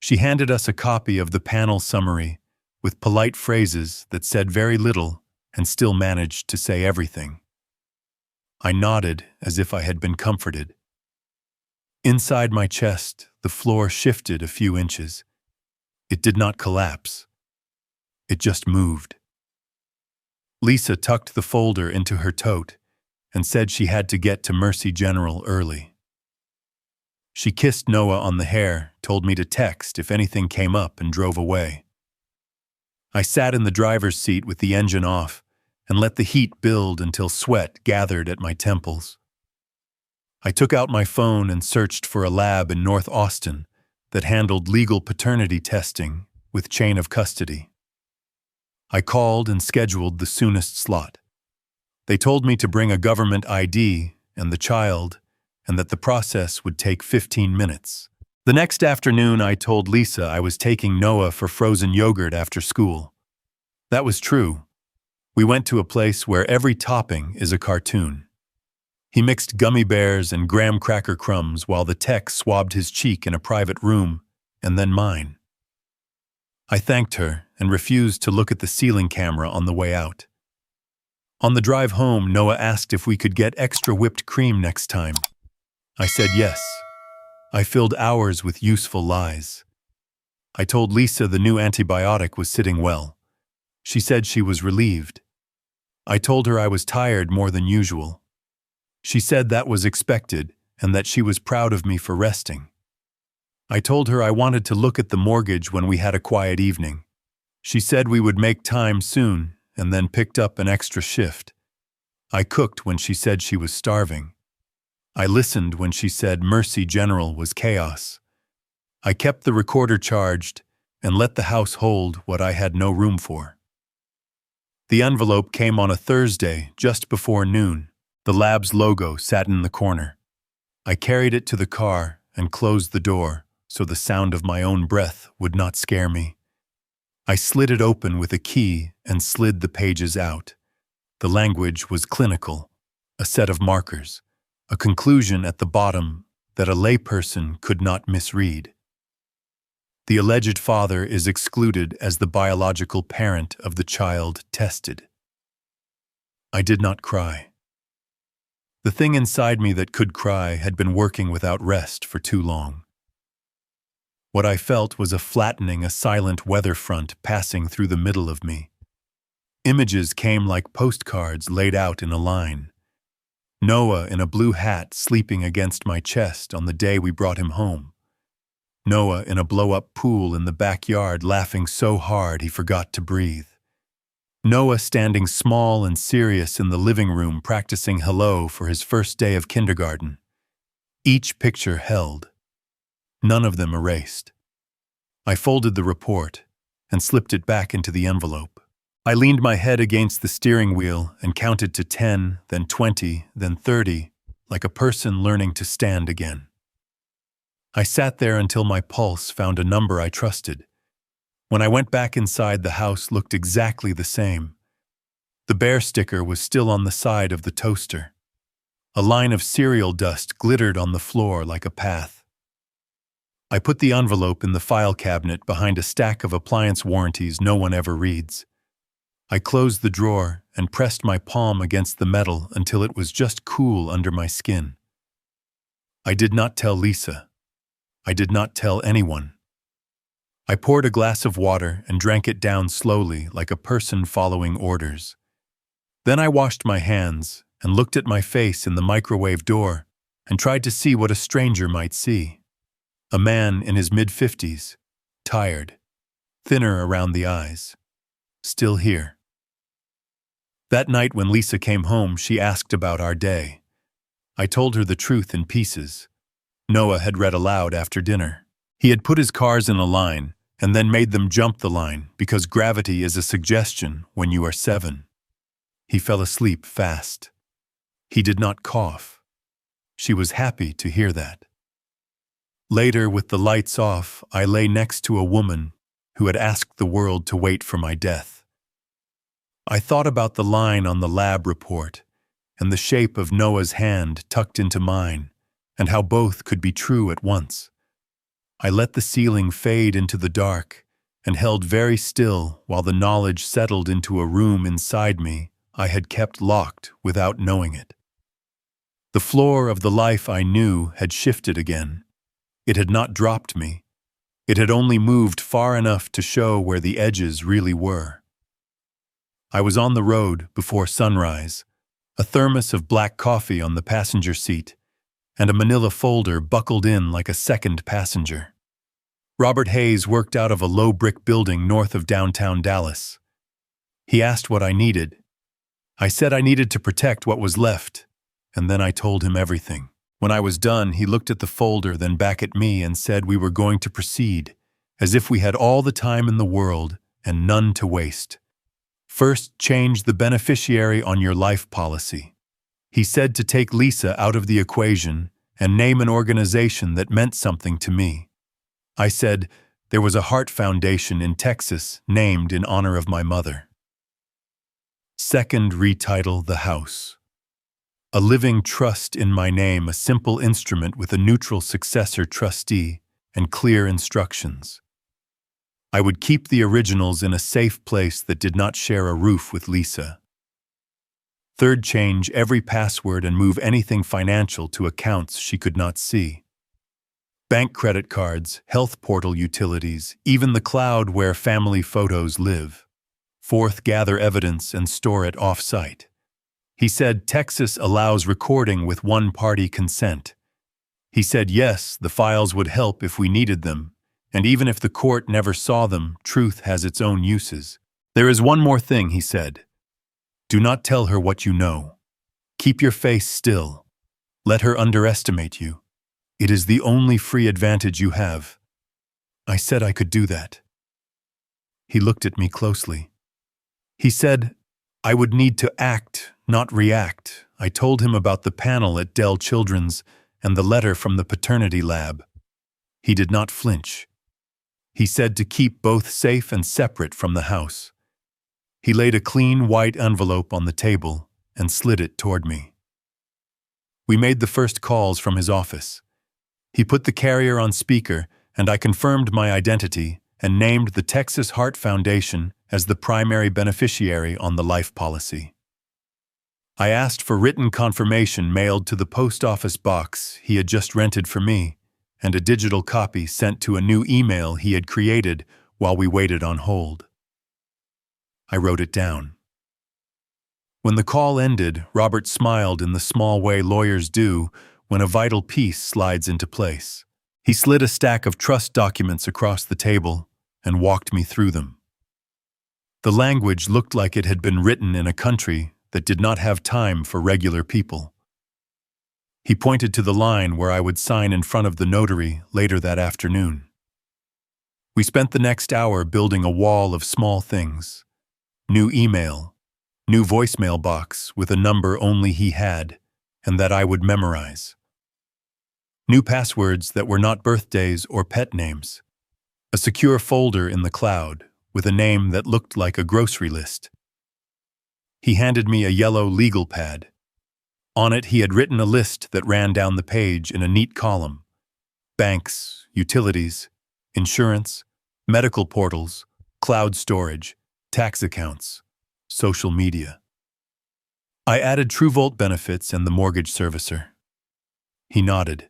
S1: She handed us a copy of the panel summary with polite phrases that said very little and still managed to say everything. I nodded as if I had been comforted. Inside my chest, the floor shifted a few inches. It did not collapse. It just moved. Lisa tucked the folder into her tote and said she had to get to Mercy General early. She kissed Noah on the hair, told me to text if anything came up, and drove away. I sat in the driver's seat with the engine off and let the heat build until sweat gathered at my temples. I took out my phone and searched for a lab in North Austin that handled legal paternity testing with chain of custody. I called and scheduled the soonest slot. They told me to bring a government ID and the child, and that the process would take 15 minutes. The next afternoon, I told Lisa I was taking Noah for frozen yogurt after school. That was true. We went to a place where every topping is a cartoon. He mixed gummy bears and graham cracker crumbs while the tech swabbed his cheek in a private room, and then mine. I thanked her and refused to look at the ceiling camera on the way out. On the drive home, Noah asked if we could get extra whipped cream next time. I said yes. I filled hours with useful lies. I told Lisa the new antibiotic was sitting well. She said she was relieved. I told her I was tired more than usual. She said that was expected and that she was proud of me for resting. I told her I wanted to look at the mortgage when we had a quiet evening. She said we would make time soon and then picked up an extra shift. I cooked when she said she was starving. I listened when she said Mercy General was chaos. I kept the recorder charged and let the house hold what I had no room for. The envelope came on a Thursday just before noon. The lab's logo sat in the corner. I carried it to the car and closed the door so the sound of my own breath would not scare me. I slid it open with a key and slid the pages out. The language was clinical, a set of markers, a conclusion at the bottom that a layperson could not misread. The alleged father is excluded as the biological parent of the child tested. I did not cry. The thing inside me that could cry had been working without rest for too long. What I felt was a silent weather front passing through the middle of me. Images came like postcards laid out in a line. Noah in a blue hat sleeping against my chest on the day we brought him home. Noah in a blow-up pool in the backyard laughing so hard he forgot to breathe. Noah standing small and serious in the living room practicing hello for his first day of kindergarten. Each picture held. None of them erased. I folded the report and slipped it back into the envelope. I leaned my head against the steering wheel and counted to 10, then 20, then 30, like a person learning to stand again. I sat there until my pulse found a number I trusted. When I went back inside, the house looked exactly the same. The bear sticker was still on the side of the toaster. A line of cereal dust glittered on the floor like a path. I put the envelope in the file cabinet behind a stack of appliance warranties no one ever reads. I closed the drawer and pressed my palm against the metal until it was just cool under my skin. I did not tell Lisa. I did not tell anyone. I poured a glass of water and drank it down slowly like a person following orders. Then I washed my hands and looked at my face in the microwave door and tried to see what a stranger might see. A man in his mid-50s, tired, thinner around the eyes, still here. That night when Lisa came home, she asked about our day. I told her the truth in pieces. Noah had read aloud after dinner. He had put his cars in a line and then made them jump the line because gravity is a suggestion when you are 7. He fell asleep fast. He did not cough. She was happy to hear that. Later, with the lights off, I lay next to a woman who had asked the world to wait for my death. I thought about the line on the lab report and the shape of Noah's hand tucked into mine and how both could be true at once. I let the ceiling fade into the dark and held very still while the knowledge settled into a room inside me I had kept locked without knowing it. The floor of the life I knew had shifted again. It had not dropped me. It had only moved far enough to show where the edges really were. I was on the road before sunrise, a thermos of black coffee on the passenger seat, and a manila folder buckled in like a second passenger. Robert Hayes worked out of a low brick building north of downtown Dallas. He asked what I needed. I said I needed to protect what was left, and then I told him everything. When I was done, he looked at the folder, then back at me and said we were going to proceed, as if we had all the time in the world and none to waste. First, change the beneficiary on your life policy. He said to take Lisa out of the equation and name an organization that meant something to me. I said there was a heart foundation in Texas named in honor of my mother. Second, retitle the house. A living trust in my name, a simple instrument with a neutral successor trustee and clear instructions. I would keep the originals in a safe place that did not share a roof with Lisa. Third, change every password and move anything financial to accounts she could not see. Bank credit cards, health portal utilities, even the cloud where family photos live. Fourth, gather evidence and store it off-site. He said Texas allows recording with one-party consent. He said yes, the files would help if we needed them, and even if the court never saw them, truth has its own uses. There is one more thing, he said. Do not tell her what you know. Keep your face still. Let her underestimate you. It is the only free advantage you have. I said I could do that. He looked at me closely. He said, I would need to act, not react. I told him about the panel at Dell Children's and the letter from the paternity lab. He did not flinch. He said to keep both safe and separate from the house. He laid a clean white envelope on the table and slid it toward me. We made the first calls from his office. He put the carrier on speaker, and I confirmed my identity and named the Texas Heart Foundation as the primary beneficiary on the life policy. I asked for written confirmation mailed to the post office box he had just rented for me, and a digital copy sent to a new email he had created while we waited on hold. I wrote it down. When the call ended, Robert smiled in the small way lawyers do when a vital piece slides into place. He slid a stack of trust documents across the table and walked me through them. The language looked like it had been written in a country that did not have time for regular people. He pointed to the line where I would sign in front of the notary later that afternoon. We spent the next hour building a wall of small things. New email, new voicemail box with a number only he had and that I would memorize. New passwords that were not birthdays or pet names. A secure folder in the cloud with a name that looked like a grocery list. He handed me a yellow legal pad. On it he had written a list that ran down the page in a neat column. Banks, utilities, insurance, medical portals, cloud storage, tax accounts, social media. I added TrueVolt benefits and the mortgage servicer. He nodded.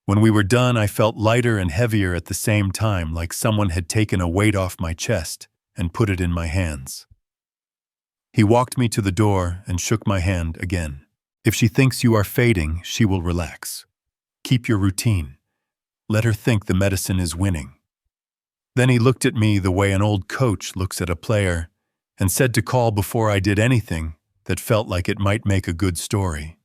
S1: When we were done, I felt lighter and heavier at the same time, like someone had taken a weight off my chest and put it in my hands. He walked me to the door and shook my hand again. If she thinks you are fading, she will relax. Keep your routine. Let her think the medicine is winning. Then he looked at me the way an old coach looks at a player and said to call before I did anything that felt like it might make a good story.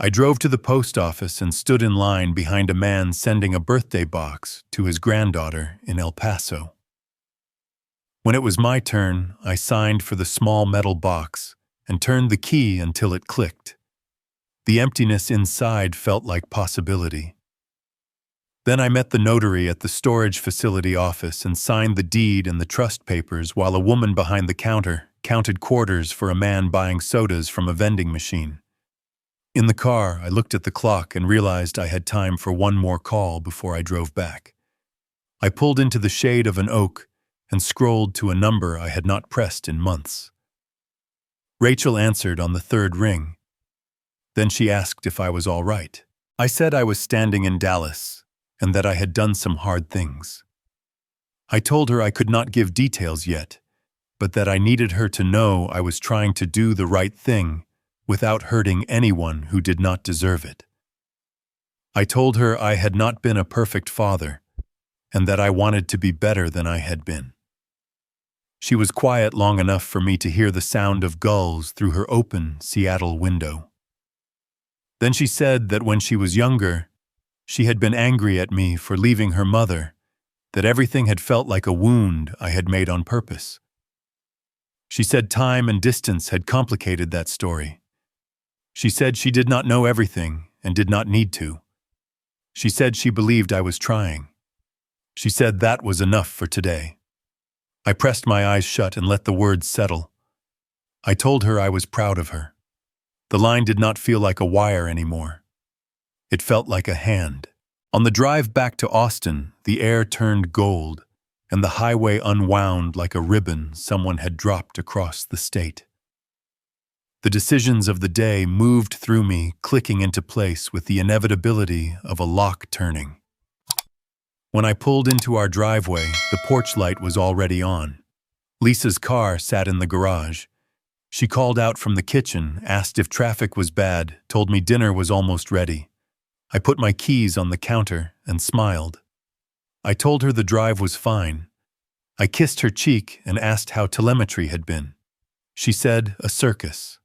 S1: I drove to the post office and stood in line behind a man sending a birthday box to his granddaughter in El Paso. When it was my turn, I signed for the small metal box and turned the key until it clicked. The emptiness inside felt like possibility. Then I met the notary at the storage facility office and signed the deed and the trust papers while a woman behind the counter counted quarters for a man buying sodas from a vending machine. In the car, I looked at the clock and realized I had time for one more call before I drove back. I pulled into the shade of an oak and scrolled to a number I had not pressed in months. Rachel answered on the third ring. Then she asked if I was all right. I said I was standing in Dallas and that I had done some hard things. I told her I could not give details yet, but that I needed her to know I was trying to do the right thing without hurting anyone who did not deserve it. I told her I had not been a perfect father and that I wanted to be better than I had been. She was quiet long enough for me to hear the sound of gulls through her open Seattle window. Then she said that when she was younger, she had been angry at me for leaving her mother, that everything had felt like a wound I had made on purpose. She said time and distance had complicated that story. She said she did not know everything and did not need to. She said she believed I was trying. She said that was enough for today. I pressed my eyes shut and let the words settle. I told her I was proud of her. The line did not feel like a wire anymore. It felt like a hand. On the drive back to Austin, the air turned gold, and the highway unwound like a ribbon someone had dropped across the state. The decisions of the day moved through me, clicking into place with the inevitability of a lock turning. When I pulled into our driveway, the porch light was already on. Lisa's car sat in the garage. She called out from the kitchen, asked if traffic was bad, told me dinner was almost ready. I put my keys on the counter and smiled. I told her the drive was fine. I kissed her cheek and asked how telemetry had been. She said, a circus.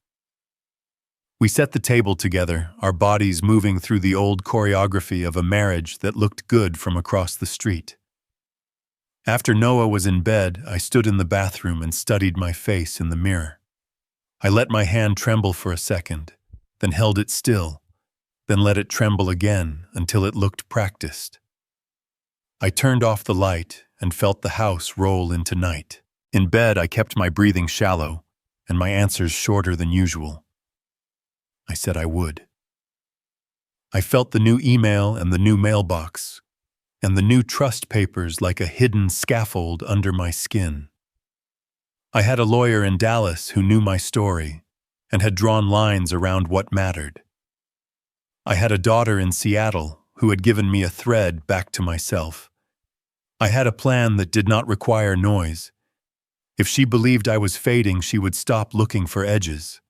S1: We set the table together, our bodies moving through the old choreography of a marriage that looked good from across the street. After Noah was in bed, I stood in the bathroom and studied my face in the mirror. I let my hand tremble for a second, then held it still, then let it tremble again until it looked practiced. I turned off the light and felt the house roll into night. In bed, I kept my breathing shallow and my answers shorter than usual. I said I would. I felt the new email and the new mailbox, and the new trust papers like a hidden scaffold under my skin. I had a lawyer in Dallas who knew my story and had drawn lines around what mattered. I had a daughter in Seattle who had given me a thread back to myself. I had a plan that did not require noise. If she believed I was fading, she would stop looking for edges.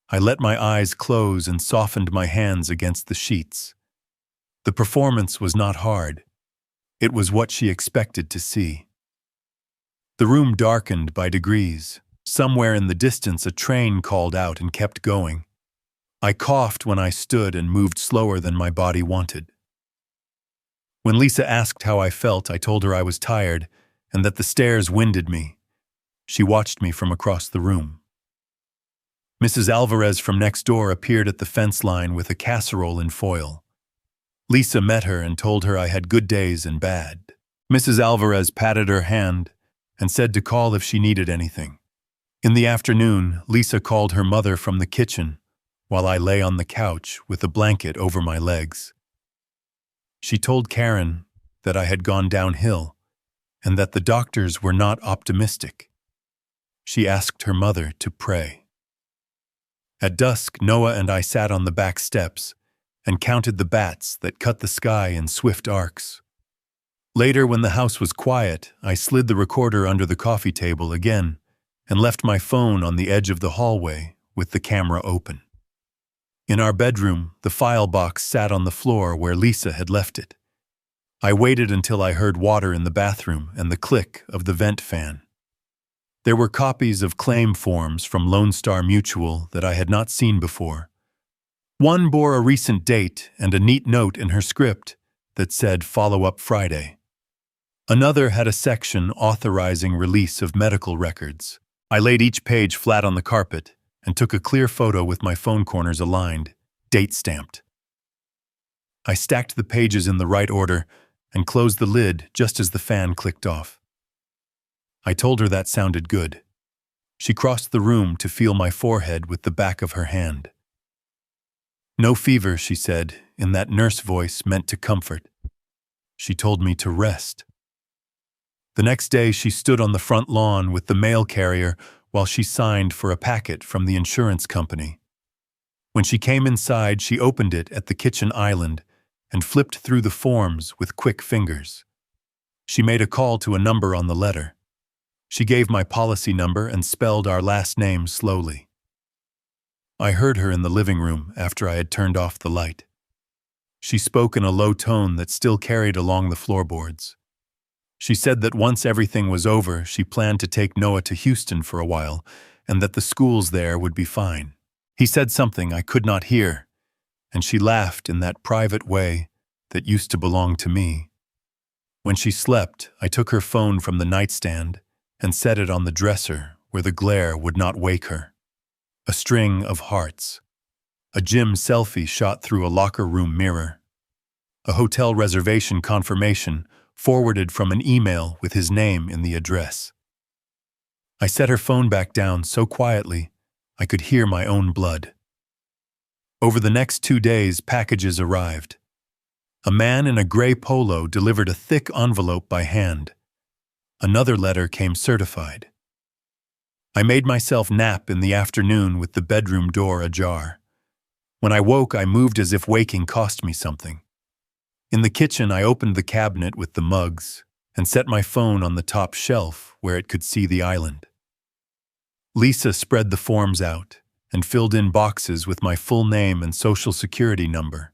S1: I let my eyes close and softened my hands against the sheets. The performance was not hard. It was what she expected to see. The room darkened by degrees. Somewhere in the distance, a train called out and kept going. I coughed when I stood and moved slower than my body wanted. When Lisa asked how I felt, I told her I was tired and that the stairs winded me. She watched me from across the room. Mrs. Alvarez from next door appeared at the fence line with a casserole in foil. Lisa met her and told her I had good days and bad. Mrs. Alvarez patted her hand and said to call if she needed anything. In the afternoon, Lisa called her mother from the kitchen while I lay on the couch with a blanket over my legs. She told Karen that I had gone downhill and that the doctors were not optimistic. She asked her mother to pray. At dusk, Noah and I sat on the back steps and counted the bats that cut the sky in swift arcs. Later, when the house was quiet, I slid the recorder under the coffee table again and left my phone on the edge of the hallway with the camera open. In our bedroom, the file box sat on the floor where Lisa had left it. I waited until I heard water in the bathroom and the click of the vent fan. There were copies of claim forms from Lone Star Mutual that I had not seen before. One bore a recent date and a neat note in her script that said follow-up Friday. Another had a section authorizing release of medical records. I laid each page flat on the carpet and took a clear photo with my phone corners aligned, date stamped. I stacked the pages in the right order and closed the lid just as the fan clicked off. I told her that sounded good. She crossed the room to feel my forehead with the back of her hand. No fever, she said, in that nurse voice meant to comfort. She told me to rest. The next day, she stood on the front lawn with the mail carrier while she signed for a packet from the insurance company. When she came inside, she opened it at the kitchen island and flipped through the forms with quick fingers. She made a call to a number on the letter. She gave my policy number and spelled our last name slowly. I heard her in the living room after I had turned off the light. She spoke in a low tone that still carried along the floorboards. She said that once everything was over, she planned to take Noah to Houston for a while and that the schools there would be fine. He said something I could not hear, and she laughed in that private way that used to belong to me. When she slept, I took her phone from the nightstand and set it on the dresser where the glare would not wake her. A string of hearts. A gym selfie shot through a locker room mirror. A hotel reservation confirmation forwarded from an email with his name in the address. I set her phone back down so quietly I could hear my own blood. Over the next 2 days, packages arrived. A man in a gray polo delivered a thick envelope by hand. Another letter came certified. I made myself nap in the afternoon with the bedroom door ajar. When I woke, I moved as if waking cost me something. In the kitchen, I opened the cabinet with the mugs and set my phone on the top shelf where it could see the island. Lisa spread the forms out and filled in boxes with my full name and social security number.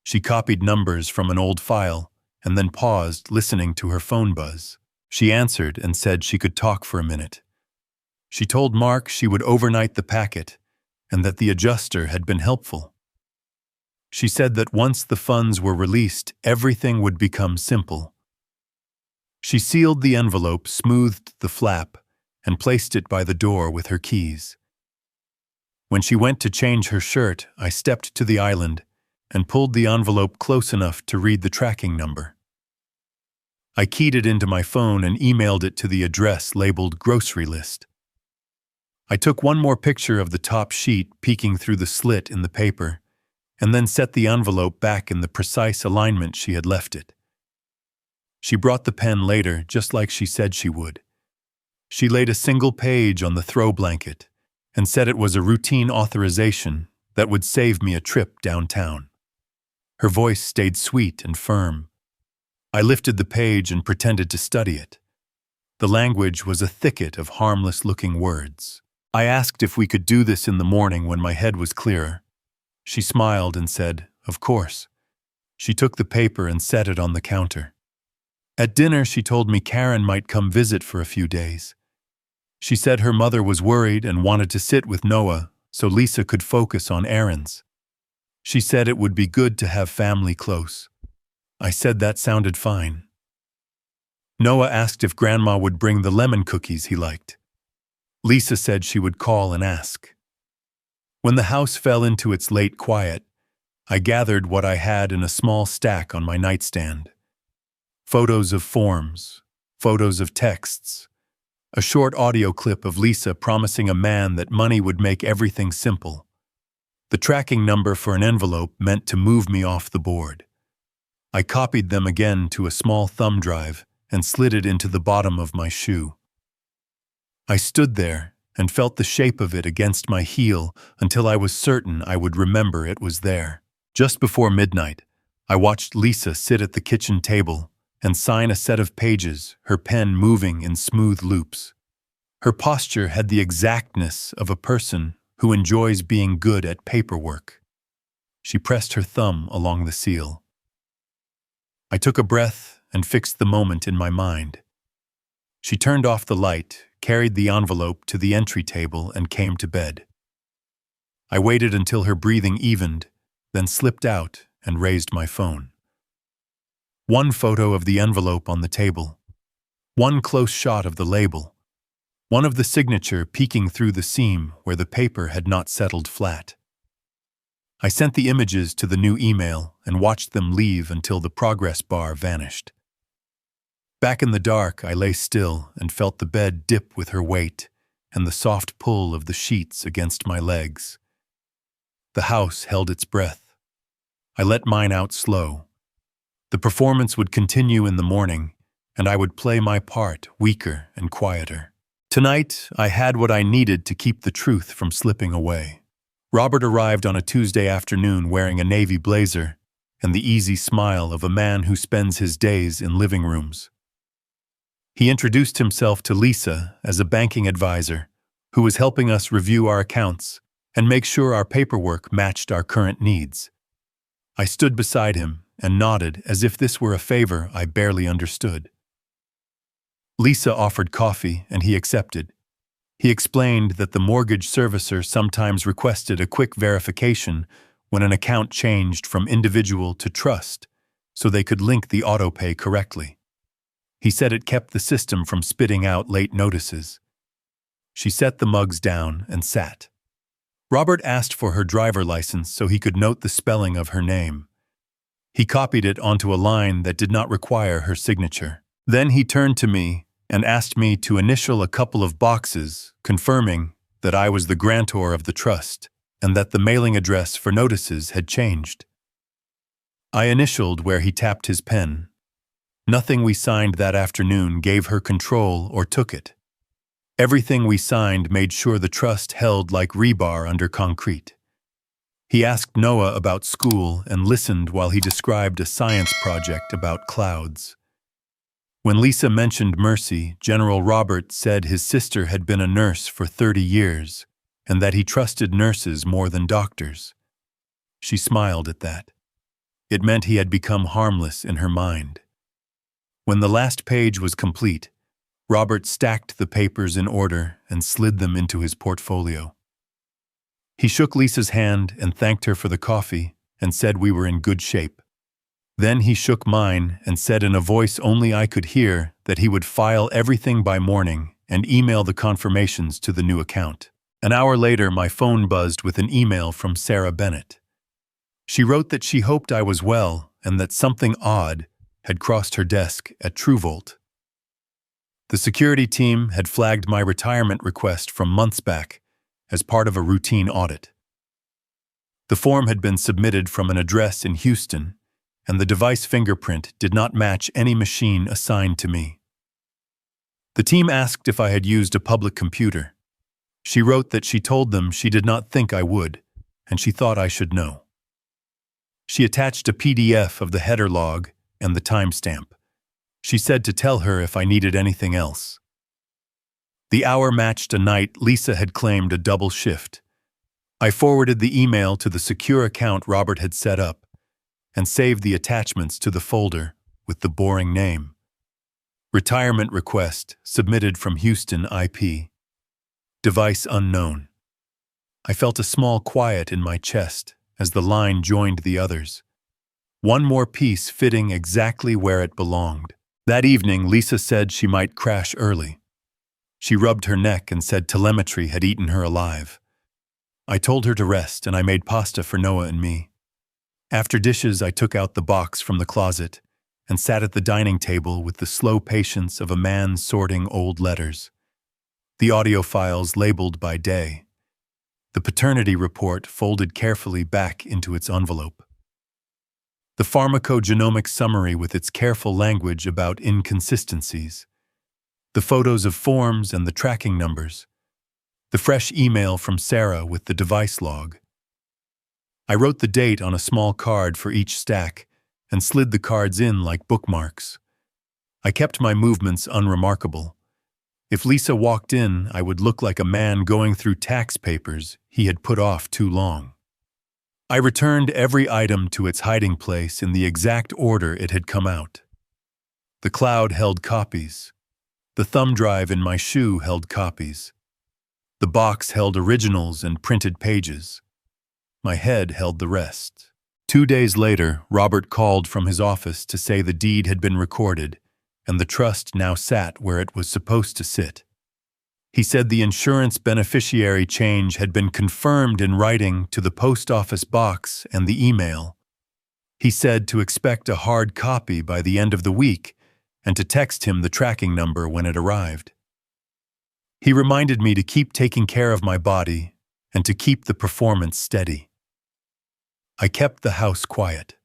S1: She copied numbers from an old file and then paused, listening to her phone buzz. She answered and said she could talk for a minute. She told Mark she would overnight the packet and that the adjuster had been helpful. She said that once the funds were released, everything would become simple. She sealed the envelope, smoothed the flap, and placed it by the door with her keys. When she went to change her shirt, I stepped to the island and pulled the envelope close enough to read the tracking number. I keyed it into my phone and emailed it to the address labeled grocery list. I took one more picture of the top sheet peeking through the slit in the paper, and then set the envelope back in the precise alignment she had left it. She brought the pen later, just like she said she would. She laid a single page on the throw blanket and said it was a routine authorization that would save me a trip downtown. Her voice stayed sweet and firm. I lifted the page and pretended to study it. The language was a thicket of harmless-looking words. I asked if we could do this in the morning when my head was clearer. She smiled and said, "Of course." She took the paper and set it on the counter. At dinner, she told me Karen might come visit for a few days. She said her mother was worried and wanted to sit with Noah so Lisa could focus on errands. She said it would be good to have family close. I said that sounded fine. Noah asked if Grandma would bring the lemon cookies he liked. Lisa said she would call and ask. When the house fell into its late quiet, I gathered what I had in a small stack on my nightstand. Photos of forms, photos of texts, a short audio clip of Lisa promising a man that money would make everything simple. The tracking number for an envelope meant to move me off the board. I copied them again to a small thumb drive and slid it into the bottom of my shoe. I stood there and felt the shape of it against my heel until I was certain I would remember it was there. Just before midnight, I watched Lisa sit at the kitchen table and sign a set of pages, her pen moving in smooth loops. Her posture had the exactness of a person who enjoys being good at paperwork. She pressed her thumb along the seal. I took a breath and fixed the moment in my mind. She turned off the light, carried the envelope to the entry table, and came to bed. I waited until her breathing evened, then slipped out and raised my phone. One photo of the envelope on the table, one close shot of the label, one of the signature peeking through the seam where the paper had not settled flat. I sent the images to the new email and watched them leave until the progress bar vanished. Back in the dark, I lay still and felt the bed dip with her weight and the soft pull of the sheets against my legs. The house held its breath. I let mine out slow. The performance would continue in the morning, and I would play my part, weaker and quieter. Tonight, I had what I needed to keep the truth from slipping away. Robert arrived on a Tuesday afternoon wearing a navy blazer and the easy smile of a man who spends his days in living rooms. He introduced himself to Lisa as a banking advisor who was helping us review our accounts and make sure our paperwork matched our current needs. I stood beside him and nodded as if this were a favor I barely understood. Lisa offered coffee, and he accepted. He explained that the mortgage servicer sometimes requested a quick verification when an account changed from individual to trust, so they could link the autopay correctly. He said it kept the system from spitting out late notices. She set the mugs down and sat. Robert asked for her driver license so he could note the spelling of her name. He copied it onto a line that did not require her signature. Then he turned to me and asked me to initial a couple of boxes, confirming that I was the grantor of the trust and that the mailing address for notices had changed. I initialed where he tapped his pen. Nothing we signed that afternoon gave her control or took it. Everything we signed made sure the trust held like rebar under concrete. He asked Noah about school and listened while he described a science project about clouds. When Lisa mentioned Mercy, General Robert said his sister had been a nurse for 30 years and that he trusted nurses more than doctors. She smiled at that. It meant he had become harmless in her mind. When the last page was complete, Robert stacked the papers in order and slid them into his portfolio. He shook Lisa's hand and thanked her for the coffee and said we were in good shape. Then he shook mine and said in a voice only I could hear that he would file everything by morning and email the confirmations to the new account. An hour later, my phone buzzed with an email from Sarah Bennett. She wrote that she hoped I was well and that something odd had crossed her desk at TrueVolt. The security team had flagged my retirement request from months back as part of a routine audit. The form had been submitted from an address in Houston, and the device fingerprint did not match any machine assigned to me. The team asked if I had used a public computer. She wrote that she told them she did not think I would, and she thought I should know. She attached a PDF of the header log and the timestamp. She said to tell her if I needed anything else. The hour matched a night Lisa had claimed a double shift. I forwarded the email to the secure account Robert had set up and saved the attachments to the folder with the boring name. Retirement request submitted from Houston IP. Device unknown. I felt a small quiet in my chest as the line joined the others. One more piece fitting exactly where it belonged. That evening, Lisa said she might crash early. She rubbed her neck and said telemetry had eaten her alive. I told her to rest and I made pasta for Noah and me. After dishes, I took out the box from the closet and sat at the dining table with the slow patience of a man sorting old letters. The audio files labeled by day. The paternity report folded carefully back into its envelope. The pharmacogenomic summary with its careful language about inconsistencies. The photos of forms and the tracking numbers. The fresh email from Sarah with the device log. I wrote the date on a small card for each stack and slid the cards in like bookmarks. I kept my movements unremarkable. If Lisa walked in, I would look like a man going through tax papers he had put off too long. I returned every item to its hiding place in the exact order it had come out. The cloud held copies. The thumb drive in my shoe held copies. The box held originals and printed pages. My head held the rest. 2 days later, Robert called from his office to say the deed had been recorded, and the trust now sat where it was supposed to sit. He said the insurance beneficiary change had been confirmed in writing to the post office box and the email. He said to expect a hard copy by the end of the week and to text him the tracking number when it arrived. He reminded me to keep taking care of my body and to keep the performance steady. I kept the house quiet.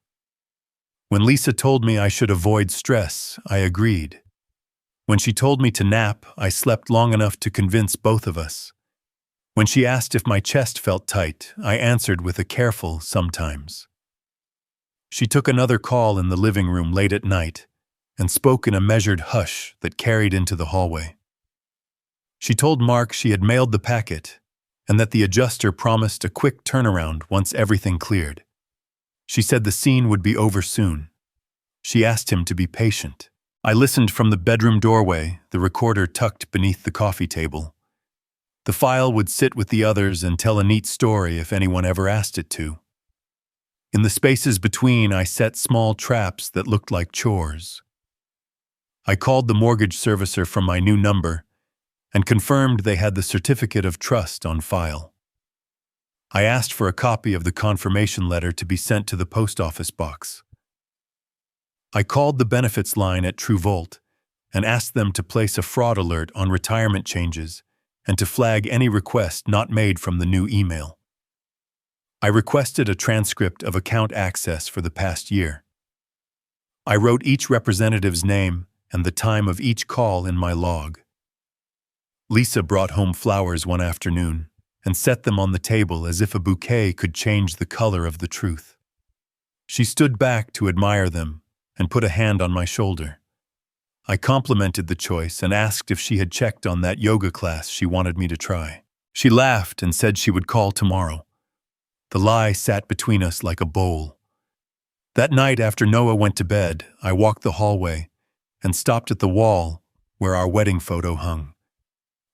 S1: When Lisa told me I should avoid stress, I agreed. When she told me to nap, I slept long enough to convince both of us. When she asked if my chest felt tight, I answered with a careful sometimes. She took another call in the living room late at night and spoke in a measured hush that carried into the hallway. She told Mark she had mailed the packet and that the adjuster promised a quick turnaround once everything cleared. She said the scene would be over soon. She asked him to be patient. I listened from the bedroom doorway, the recorder tucked beneath the coffee table. The file would sit with the others and tell a neat story if anyone ever asked it to. In the spaces between, I set small traps that looked like chores. I called the mortgage servicer from my new number and confirmed they had the certificate of trust on file. I asked for a copy of the confirmation letter to be sent to the post office box. I called the benefits line at TrueVolt and asked them to place a fraud alert on retirement changes and to flag any request not made from the new email. I requested a transcript of account access for the past year. I wrote each representative's name and the time of each call in my log. Lisa brought home flowers one afternoon and set them on the table as if a bouquet could change the color of the truth. She stood back to admire them and put a hand on my shoulder. I complimented the choice and asked if she had checked on that yoga class she wanted me to try. She laughed and said she would call tomorrow. The lie sat between us like a bowl. That night after Noah went to bed, I walked the hallway and stopped at the wall where our wedding photo hung.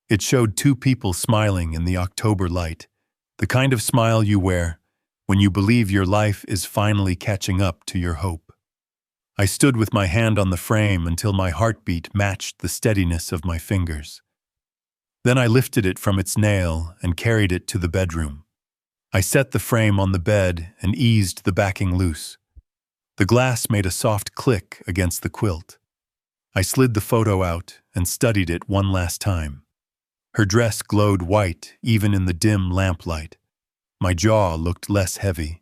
S1: It showed two people smiling in the October light, the kind of smile you wear when you believe your life is finally catching up to your hope. I stood with my hand on the frame until my heartbeat matched the steadiness of my fingers. Then I lifted it from its nail and carried it to the bedroom. I set the frame on the bed and eased the backing loose. The glass made a soft click against the quilt. I slid the photo out and studied it one last time. Her dress glowed white even in the dim lamplight. My jaw looked less heavy.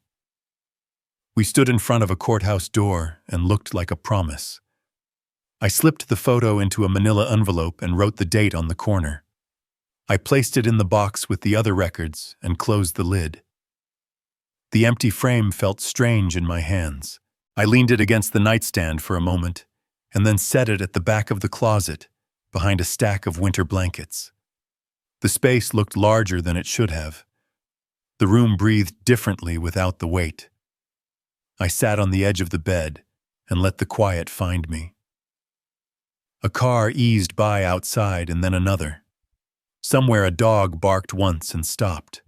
S1: We stood in front of a courthouse door and looked like a promise. I slipped the photo into a manila envelope and wrote the date on the corner. I placed it in the box with the other records and closed the lid. The empty frame felt strange in my hands. I leaned it against the nightstand for a moment and then set it at the back of the closet behind a stack of winter blankets. The space looked larger than it should have. The room breathed differently without the weight. I sat on the edge of the bed and let the quiet find me. A car eased by outside and then another. Somewhere a dog barked once and stopped.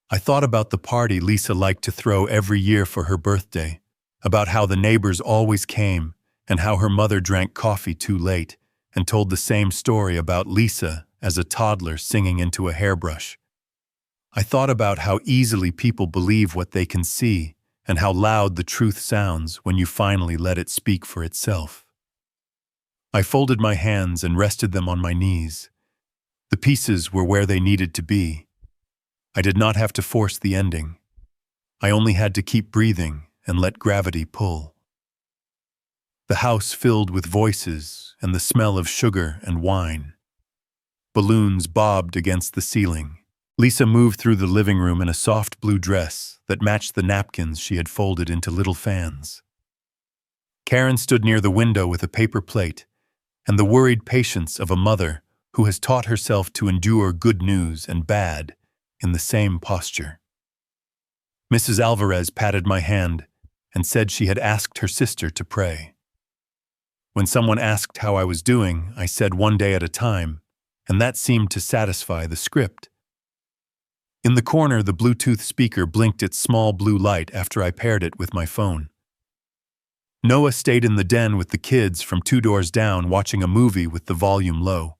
S1: I thought about the party Lisa liked to throw every year for her birthday, about how the neighbors always came and how her mother drank coffee too late and told the same story about Lisa as a toddler singing into a hairbrush. I thought about how easily people believe what they can see and how loud the truth sounds when you finally let it speak for itself. I folded my hands and rested them on my knees. The pieces were where they needed to be. I did not have to force the ending. I only had to keep breathing and let gravity pull. The house filled with voices and the smell of sugar and wine. Balloons bobbed against the ceiling. Lisa moved through the living room in a soft blue dress that matched the napkins she had folded into little fans. Karen stood near the window with a paper plate and the worried patience of a mother who has taught herself to endure good news and bad in the same posture. Mrs. Alvarez patted my hand and said she had asked her sister to pray. When someone asked how I was doing, I said one day at a time, and that seemed to satisfy the script. In the corner, the Bluetooth speaker blinked its small blue light after I paired it with my phone. Noah stayed in the den with the kids from 2 doors down watching a movie with the volume low.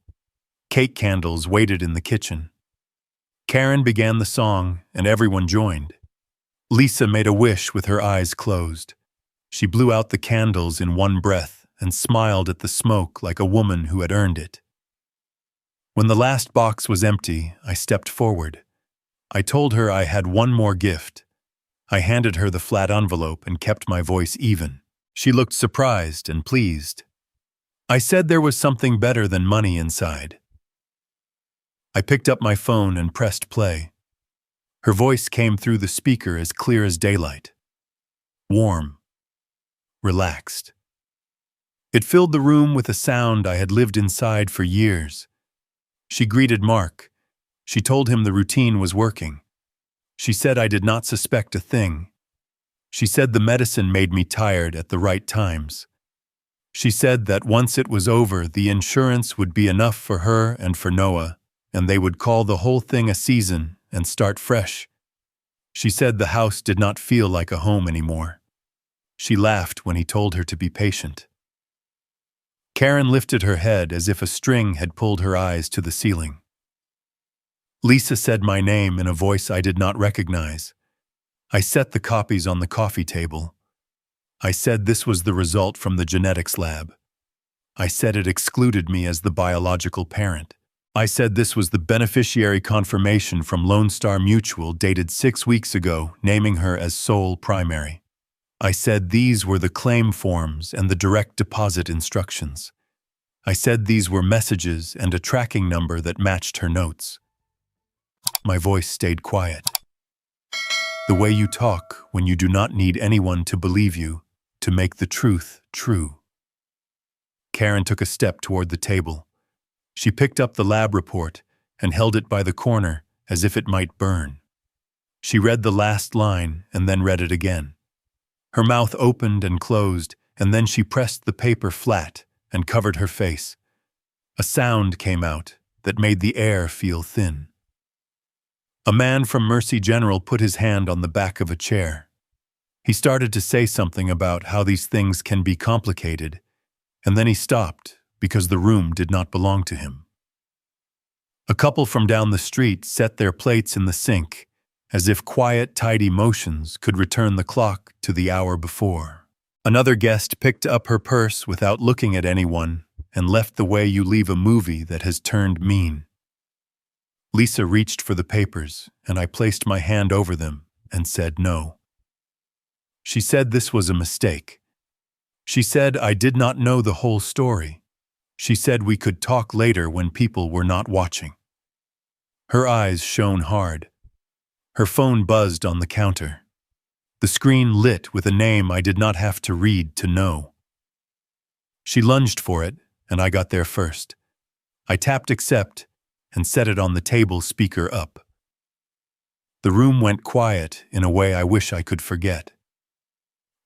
S1: Cake candles waited in the kitchen. Karen began the song, and everyone joined. Lisa made a wish with her eyes closed. She blew out the candles in one breath and smiled at the smoke like a woman who had earned it. When the last box was empty, I stepped forward. I told her I had one more gift. I handed her the flat envelope and kept my voice even. She looked surprised and pleased. I said there was something better than money inside. I picked up my phone and pressed play. Her voice came through the speaker as clear as daylight. Warm. Relaxed. It filled the room with a sound I had lived inside for years. She greeted Mark. She told him the routine was working. She said I did not suspect a thing. She said the medicine made me tired at the right times. She said that once it was over, the insurance would be enough for her and for Noah, and they would call the whole thing a season and start fresh. She said the house did not feel like a home anymore. She laughed when he told her to be patient. Karen lifted her head as if a string had pulled her eyes to the ceiling. Lisa said my name in a voice I did not recognize. I set the copies on the coffee table. I said this was the result from the genetics lab. I said it excluded me as the biological parent. I said this was the beneficiary confirmation from Lone Star Mutual dated 6 weeks ago, naming her as sole primary. I said these were the claim forms and the direct deposit instructions. I said these were messages and a tracking number that matched her notes. My voice stayed quiet. The way you talk when you do not need anyone to believe you, to make the truth true. Karen took a step toward the table. She picked up the lab report and held it by the corner as if it might burn. She read the last line and then read it again. Her mouth opened and closed, and then she pressed the paper flat and covered her face. A sound came out that made the air feel thin. A man from Mercy General put his hand on the back of a chair. He started to say something about how these things can be complicated, and then he stopped because the room did not belong to him. A couple from down the street set their plates in the sink, as if quiet, tidy motions could return the clock to the hour before. Another guest picked up her purse without looking at anyone and left the way you leave a movie that has turned mean. Lisa reached for the papers, and I placed my hand over them and said no. She said this was a mistake. She said I did not know the whole story. She said we could talk later when people were not watching. Her eyes shone hard. Her phone buzzed on the counter. The screen lit with a name I did not have to read to know. She lunged for it, and I got there first. I tapped accept and set it on the table speaker up. The room went quiet in a way I wish I could forget.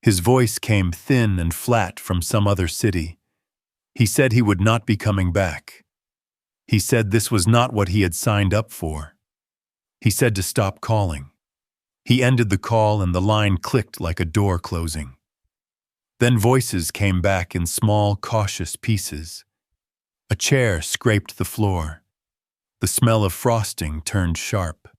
S1: His voice came thin and flat from some other city. He said he would not be coming back. He said this was not what he had signed up for. He said to stop calling. He ended the call and the line clicked like a door closing. Then voices came back in small, cautious pieces. A chair scraped the floor. The smell of frosting turned sharp.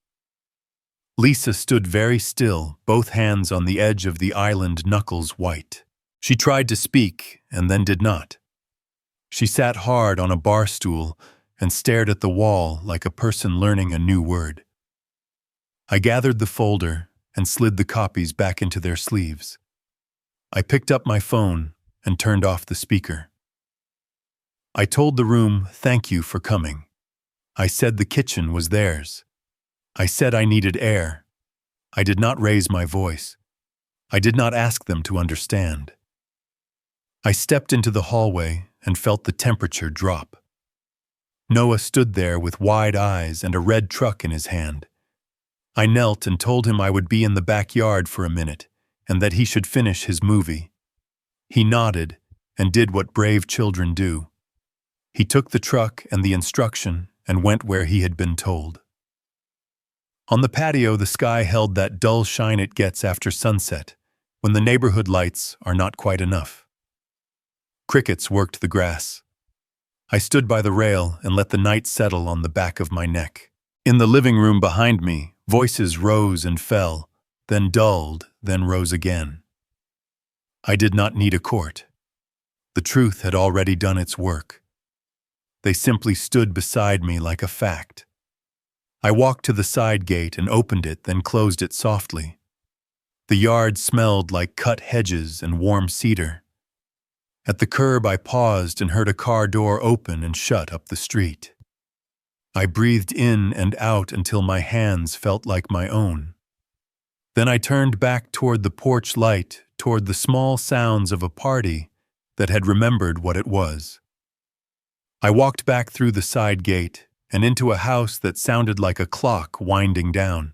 S1: Lisa stood very still, both hands on the edge of the island, knuckles white. She tried to speak and then did not. She sat hard on a bar stool and stared at the wall like a person learning a new word. I gathered the folder and slid the copies back into their sleeves. I picked up my phone and turned off the speaker. I told the room, thank you for coming. I said the kitchen was theirs. I said I needed air. I did not raise my voice. I did not ask them to understand. I stepped into the hallway and felt the temperature drop. Noah stood there with wide eyes and a red truck in his hand. I knelt and told him I would be in the backyard for a minute and that he should finish his movie. He nodded and did what brave children do. He took the truck and the instruction and went where he had been told. On the patio, the sky held that dull shine it gets after sunset, when the neighborhood lights are not quite enough. Crickets worked the grass. I stood by the rail and let the night settle on the back of my neck. In the living room behind me, voices rose and fell, then dulled, then rose again. I did not need a court. The truth had already done its work. They simply stood beside me like a fact. I walked to the side gate and opened it, then closed it softly. The yard smelled like cut hedges and warm cedar. At the curb, I paused and heard a car door open and shut up the street. I breathed in and out until my hands felt like my own. Then I turned back toward the porch light, toward the small sounds of a party that had remembered what it was. I walked back through the side gate and into a house that sounded like a clock winding down.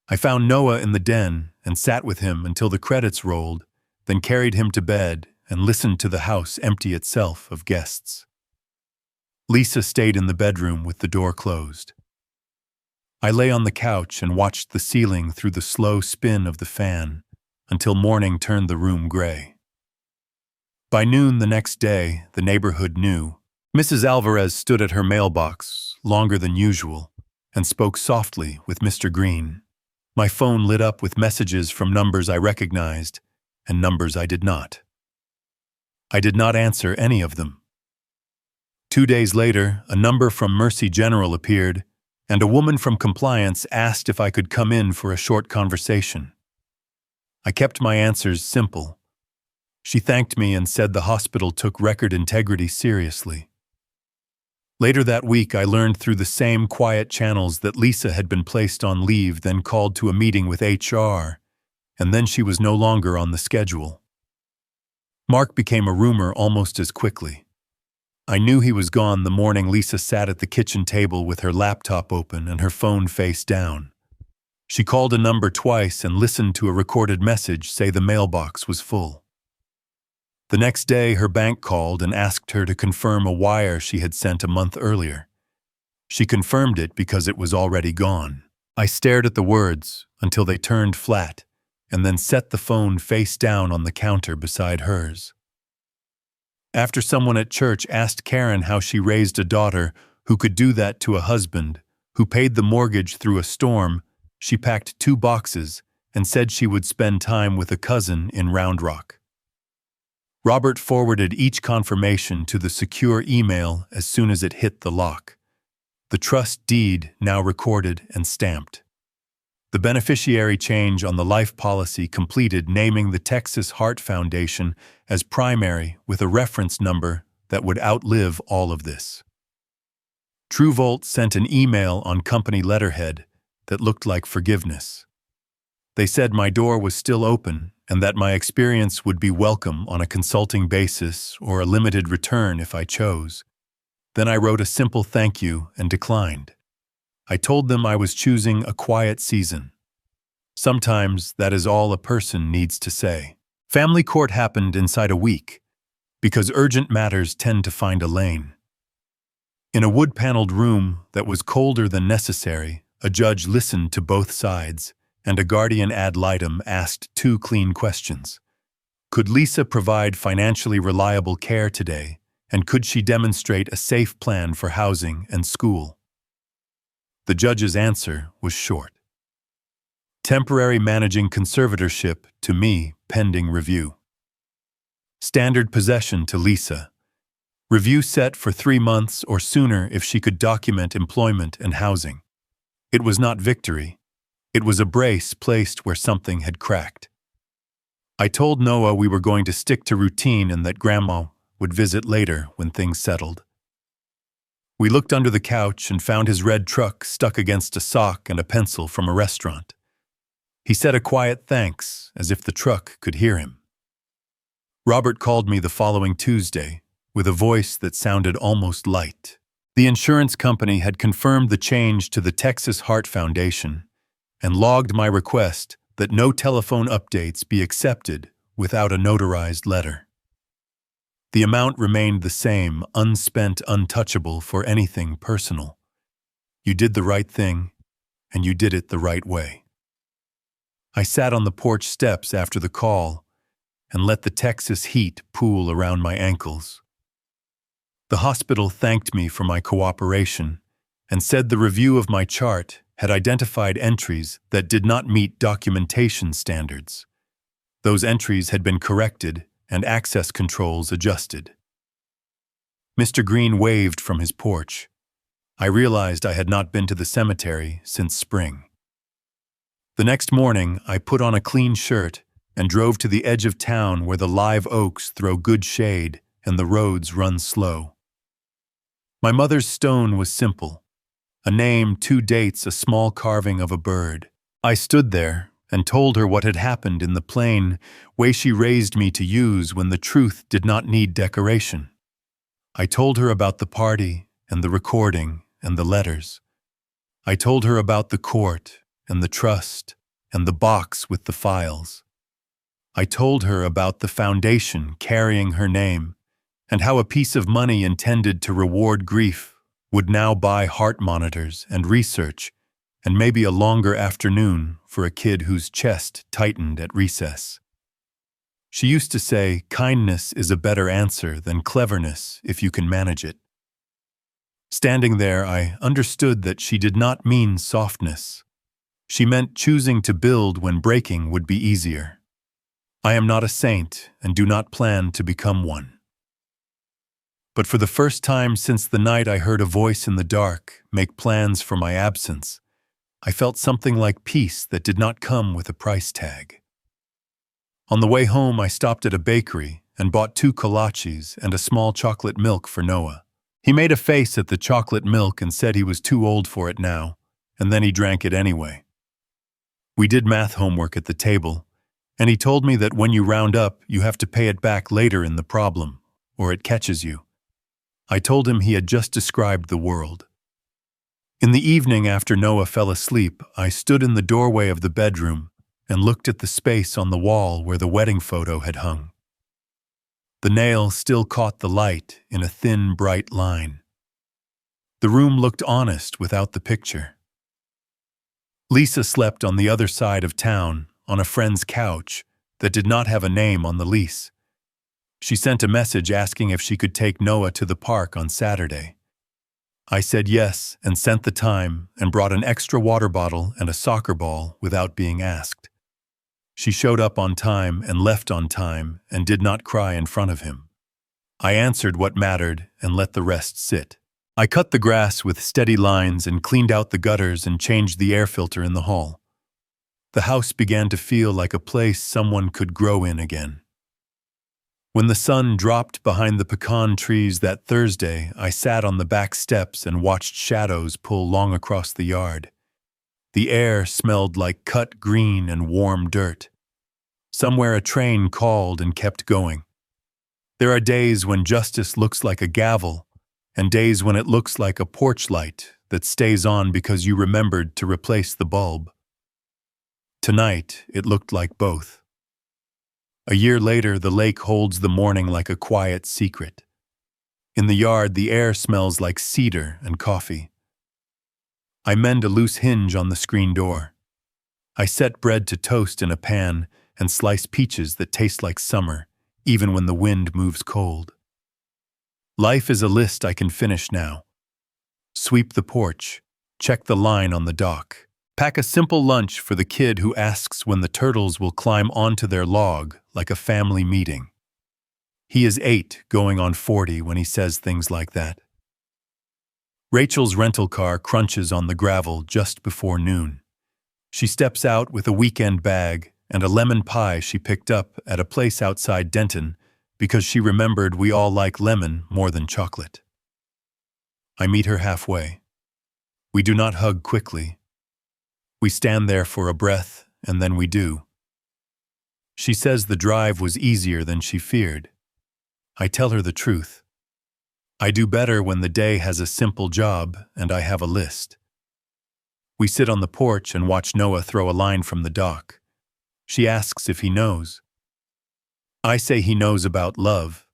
S1: I found Noah in the den and sat with him until the credits rolled, then carried him to bed and listened to the house empty itself of guests. Lisa stayed in the bedroom with the door closed. I lay on the couch and watched the ceiling through the slow spin of the fan until morning turned the room gray. By noon the next day, the neighborhood knew. Mrs. Alvarez stood at her mailbox, longer than usual, and spoke softly with Mr. Green. My phone lit up with messages from numbers I recognized and numbers I did not. I did not answer any of them. 2 days later, a number from Mercy General appeared, and a woman from compliance asked if I could come in for a short conversation. I kept my answers simple. She thanked me and said the hospital took record integrity seriously. Later that week, I learned through the same quiet channels that Lisa had been placed on leave, then called to a meeting with HR, and then she was no longer on the schedule. Mark became a rumor almost as quickly. I knew he was gone the morning Lisa sat at the kitchen table with her laptop open and her phone face down. She called a number twice and listened to a recorded message say the mailbox was full. The next day, her bank called and asked her to confirm a wire she had sent a month earlier. She confirmed it because it was already gone. I stared at the words until they turned flat, and then set the phone face down on the counter beside hers. After someone at church asked Karen how she raised a daughter who could do that to a husband who paid the mortgage through a storm, she packed 2 boxes and said she would spend time with a cousin in Round Rock. Robert forwarded each confirmation to the secure email as soon as it hit the lock. The trust deed now recorded and stamped. The beneficiary change on the life policy completed, naming the Texas Heart Foundation as primary with a reference number that would outlive all of this. TrueVolt sent an email on company letterhead that looked like forgiveness. They said my door was still open and that my experience would be welcome on a consulting basis or a limited return if I chose. Then I wrote a simple thank you and declined. I told them I was choosing a quiet season. Sometimes that is all a person needs to say. Family court happened inside a week, because urgent matters tend to find a lane. In a wood-paneled room that was colder than necessary, a judge listened to both sides, and a guardian ad litem asked 2 clean questions. Could Lisa provide financially reliable care today, and could she demonstrate a safe plan for housing and school? The judge's answer was short. Temporary managing conservatorship to me, pending review. Standard possession to Lisa. Review set for 3 months or sooner if she could document employment and housing. It was not victory. It was a brace placed where something had cracked. I told Noah we were going to stick to routine and that Grandma would visit later when things settled. We looked under the couch and found his red truck stuck against a sock and a pencil from a restaurant. He said a quiet thanks, as if the truck could hear him. Robert called me the following Tuesday, with a voice that sounded almost light. The insurance company had confirmed the change to the Texas Heart Foundation and logged my request that no telephone updates be accepted without a notarized letter. The amount remained the same, unspent, untouchable for anything personal. You did the right thing, and you did it the right way. I sat on the porch steps after the call and let the Texas heat pool around my ankles. The hospital thanked me for my cooperation and said the review of my chart had identified entries that did not meet documentation standards. Those entries had been corrected and access controls adjusted. Mr. Green waved from his porch. I realized I had not been to the cemetery since spring. The next morning, I put on a clean shirt and drove to the edge of town where the live oaks throw good shade and the roads run slow. My mother's stone was simple. A name, 2 dates, a small carving of a bird. I stood there and told her what had happened in the plain way she raised me to use when the truth did not need decoration. I told her about the party and the recording and the letters. I told her about the court and the trust and the box with the files. I told her about the foundation carrying her name and how a piece of money intended to reward grief would now buy heart monitors and research and maybe a longer afternoon for a kid whose chest tightened at recess. She used to say, kindness is a better answer than cleverness if you can manage it. Standing there, I understood that she did not mean softness. She meant choosing to build when breaking would be easier. I am not a saint and do not plan to become one. But for the first time since the night I heard a voice in the dark make plans for my absence, I felt something like peace that did not come with a price tag. On the way home, I stopped at a bakery and bought 2 kolaches and a small chocolate milk for Noah. He made a face at the chocolate milk and said he was too old for it now, and then he drank it anyway. We did math homework at the table, and he told me that when you round up, you have to pay it back later in the problem, or it catches you. I told him he had just described the world. In the evening after Noah fell asleep, I stood in the doorway of the bedroom and looked at the space on the wall where the wedding photo had hung. The nail still caught the light in a thin, bright line. The room looked honest without the picture. Lisa slept on the other side of town, on a friend's couch that did not have a name on the lease. She sent a message asking if she could take Noah to the park on Saturday. I said yes and sent the time and brought an extra water bottle and a soccer ball without being asked. She showed up on time and left on time and did not cry in front of him. I answered what mattered and let the rest sit. I cut the grass with steady lines and cleaned out the gutters and changed the air filter in the hall. The house began to feel like a place someone could grow in again. When the sun dropped behind the pecan trees that Thursday, I sat on the back steps and watched shadows pull long across the yard. The air smelled like cut green and warm dirt. Somewhere a train called and kept going. There are days when justice looks like a gavel, and days when it looks like a porch light that stays on because you remembered to replace the bulb. Tonight, it looked like both. A year later, the lake holds the morning like a quiet secret. In the yard, the air smells like cedar and coffee. I mend a loose hinge on the screen door. I set bread to toast in a pan and slice peaches that taste like summer, even when the wind moves cold. Life is a list I can finish now. Sweep the porch, check the line on the dock, pack a simple lunch for the kid who asks when the turtles will climb onto their log like a family meeting. He is 8, going on 40 when he says things like that. Rachel's rental car crunches on the gravel just before noon. She steps out with a weekend bag and a lemon pie she picked up at a place outside Denton because she remembered we all like lemon more than chocolate. I meet her halfway. We do not hug quickly. We stand there for a breath, and then we do. She says the drive was easier than she feared. I tell her the truth. I do better when the day has a simple job and I have a list. We sit on the porch and watch Noah throw a line from the dock. She asks if he knows. I say he knows about love.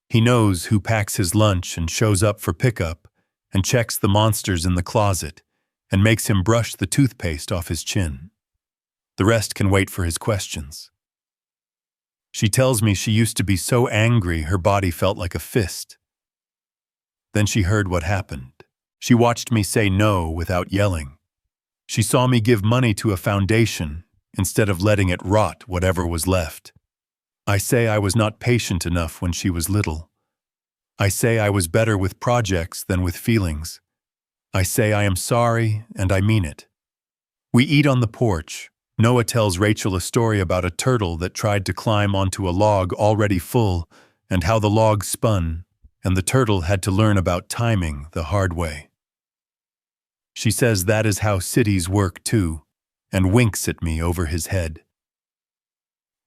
S1: He knows who packs his lunch and shows up for pickup and checks the monsters in the closet and makes him brush the toothpaste off his chin. The rest can wait for his questions. She tells me she used to be so angry her body felt like a fist. Then she heard what happened. She watched me say no without yelling. She saw me give money to a foundation instead of letting it rot whatever was left. I say I was not patient enough when she was little. I say I was better with projects than with feelings. I say I am sorry, and I mean it. We eat on the porch. Noah tells Rachel a story about a turtle that tried to climb onto a log already full and how the log spun, and the turtle had to learn about timing the hard way. She says that is how cities work too, and winks at me over his head.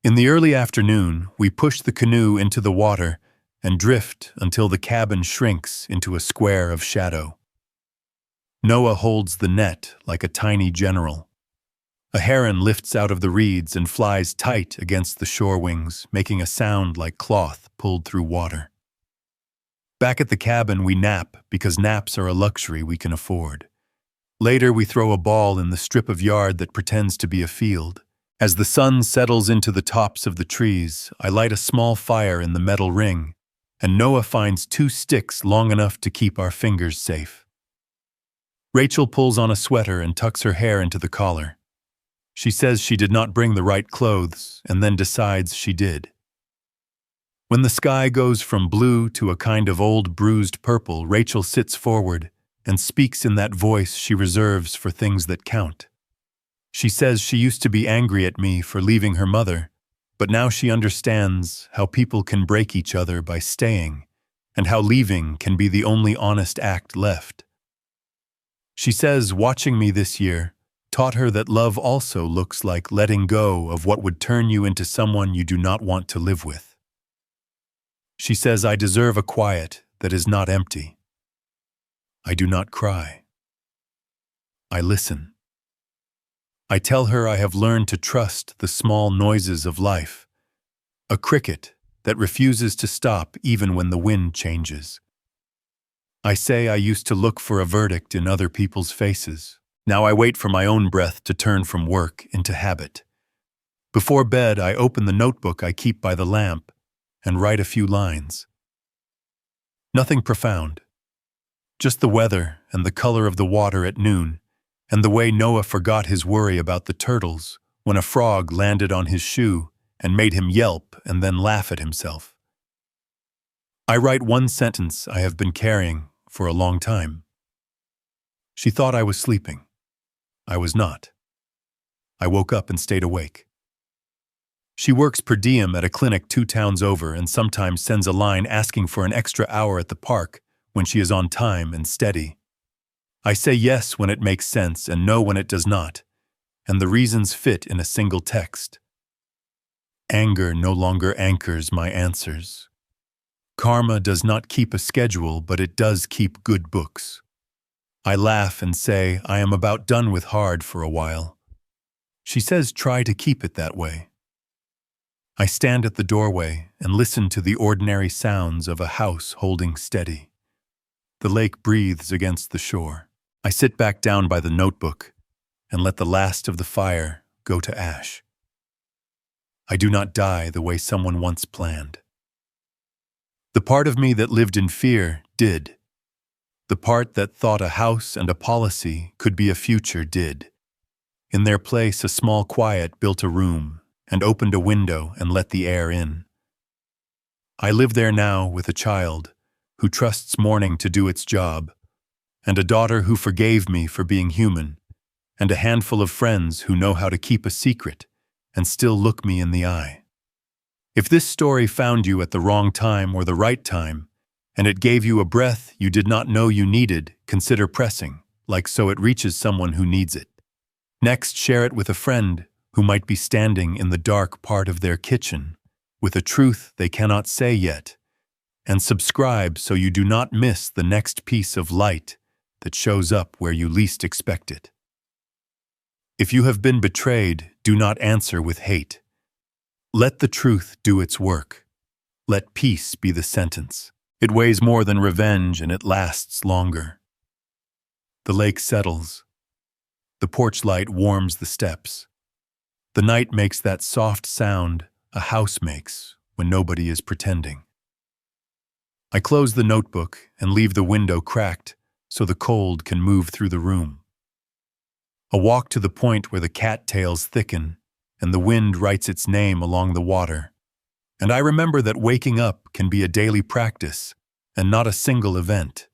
S1: In the early afternoon, we push the canoe into the water and drift until the cabin shrinks into a square of shadow. Noah holds the net like a tiny general. A heron lifts out of the reeds and flies tight against the shore wings, making a sound like cloth pulled through water. Back at the cabin, we nap because naps are a luxury we can afford. Later, we throw a ball in the strip of yard that pretends to be a field. As the sun settles into the tops of the trees, I light a small fire in the metal ring, and Noah finds 2 sticks long enough to keep our fingers safe. Rachel pulls on a sweater and tucks her hair into the collar. She says she did not bring the right clothes, and then decides she did. When the sky goes from blue to a kind of old bruised purple, Rachel sits forward and speaks in that voice she reserves for things that count. She says she used to be angry at me for leaving her mother, but now she understands how people can break each other by staying, and how leaving can be the only honest act left. She says watching me this year taught her that love also looks like letting go of what would turn you into someone you do not want to live with. She says I deserve a quiet that is not empty. I do not cry. I listen. I tell her I have learned to trust the small noises of life, a cricket that refuses to stop even when the wind changes. I say I used to look for a verdict in other people's faces. Now I wait for my own breath to turn from work into habit. Before bed, I open the notebook I keep by the lamp and write a few lines. Nothing profound, just the weather and the color of the water at noon, and the way Noah forgot his worry about the turtles when a frog landed on his shoe and made him yelp and then laugh at himself. I write one sentence I have been carrying for a long time. She thought I was sleeping. I was not. I woke up and stayed awake. She works per diem at a clinic 2 towns over and sometimes sends a line asking for an extra hour at the park when she is on time and steady. I say yes when it makes sense and no when it does not, and the reasons fit in a single text. Anger no longer anchors my answers. Karma does not keep a schedule, but it does keep good books. I laugh and say I am about done with hard for a while. She says try to keep it that way. I stand at the doorway and listen to the ordinary sounds of a house holding steady. The lake breathes against the shore. I sit back down by the notebook and let the last of the fire go to ash. I do not die the way someone once planned. The part of me that lived in fear did. The part that thought a house and a policy could be a future did. In their place, a small quiet built a room and opened a window and let the air in. I live there now with a child who trusts morning to do its job, and a daughter who forgave me for being human, and a handful of friends who know how to keep a secret and still look me in the eye. If this story found you at the wrong time or the right time, and it gave you a breath you did not know you needed, consider pressing, like so it reaches someone who needs it. Next, share it with a friend who might be standing in the dark part of their kitchen with a truth they cannot say yet, and subscribe so you do not miss the next piece of light that shows up where you least expect it. If you have been betrayed, do not answer with hate. Let the truth do its work. Let peace be the sentence. It weighs more than revenge and it lasts longer. The lake settles. The porch light warms the steps. The night makes that soft sound a house makes when nobody is pretending. I close the notebook and leave the window cracked so the cold can move through the room. A walk to the point where the cattails thicken and the wind writes its name along the water. And I remember that waking up can be a daily practice and not a single event.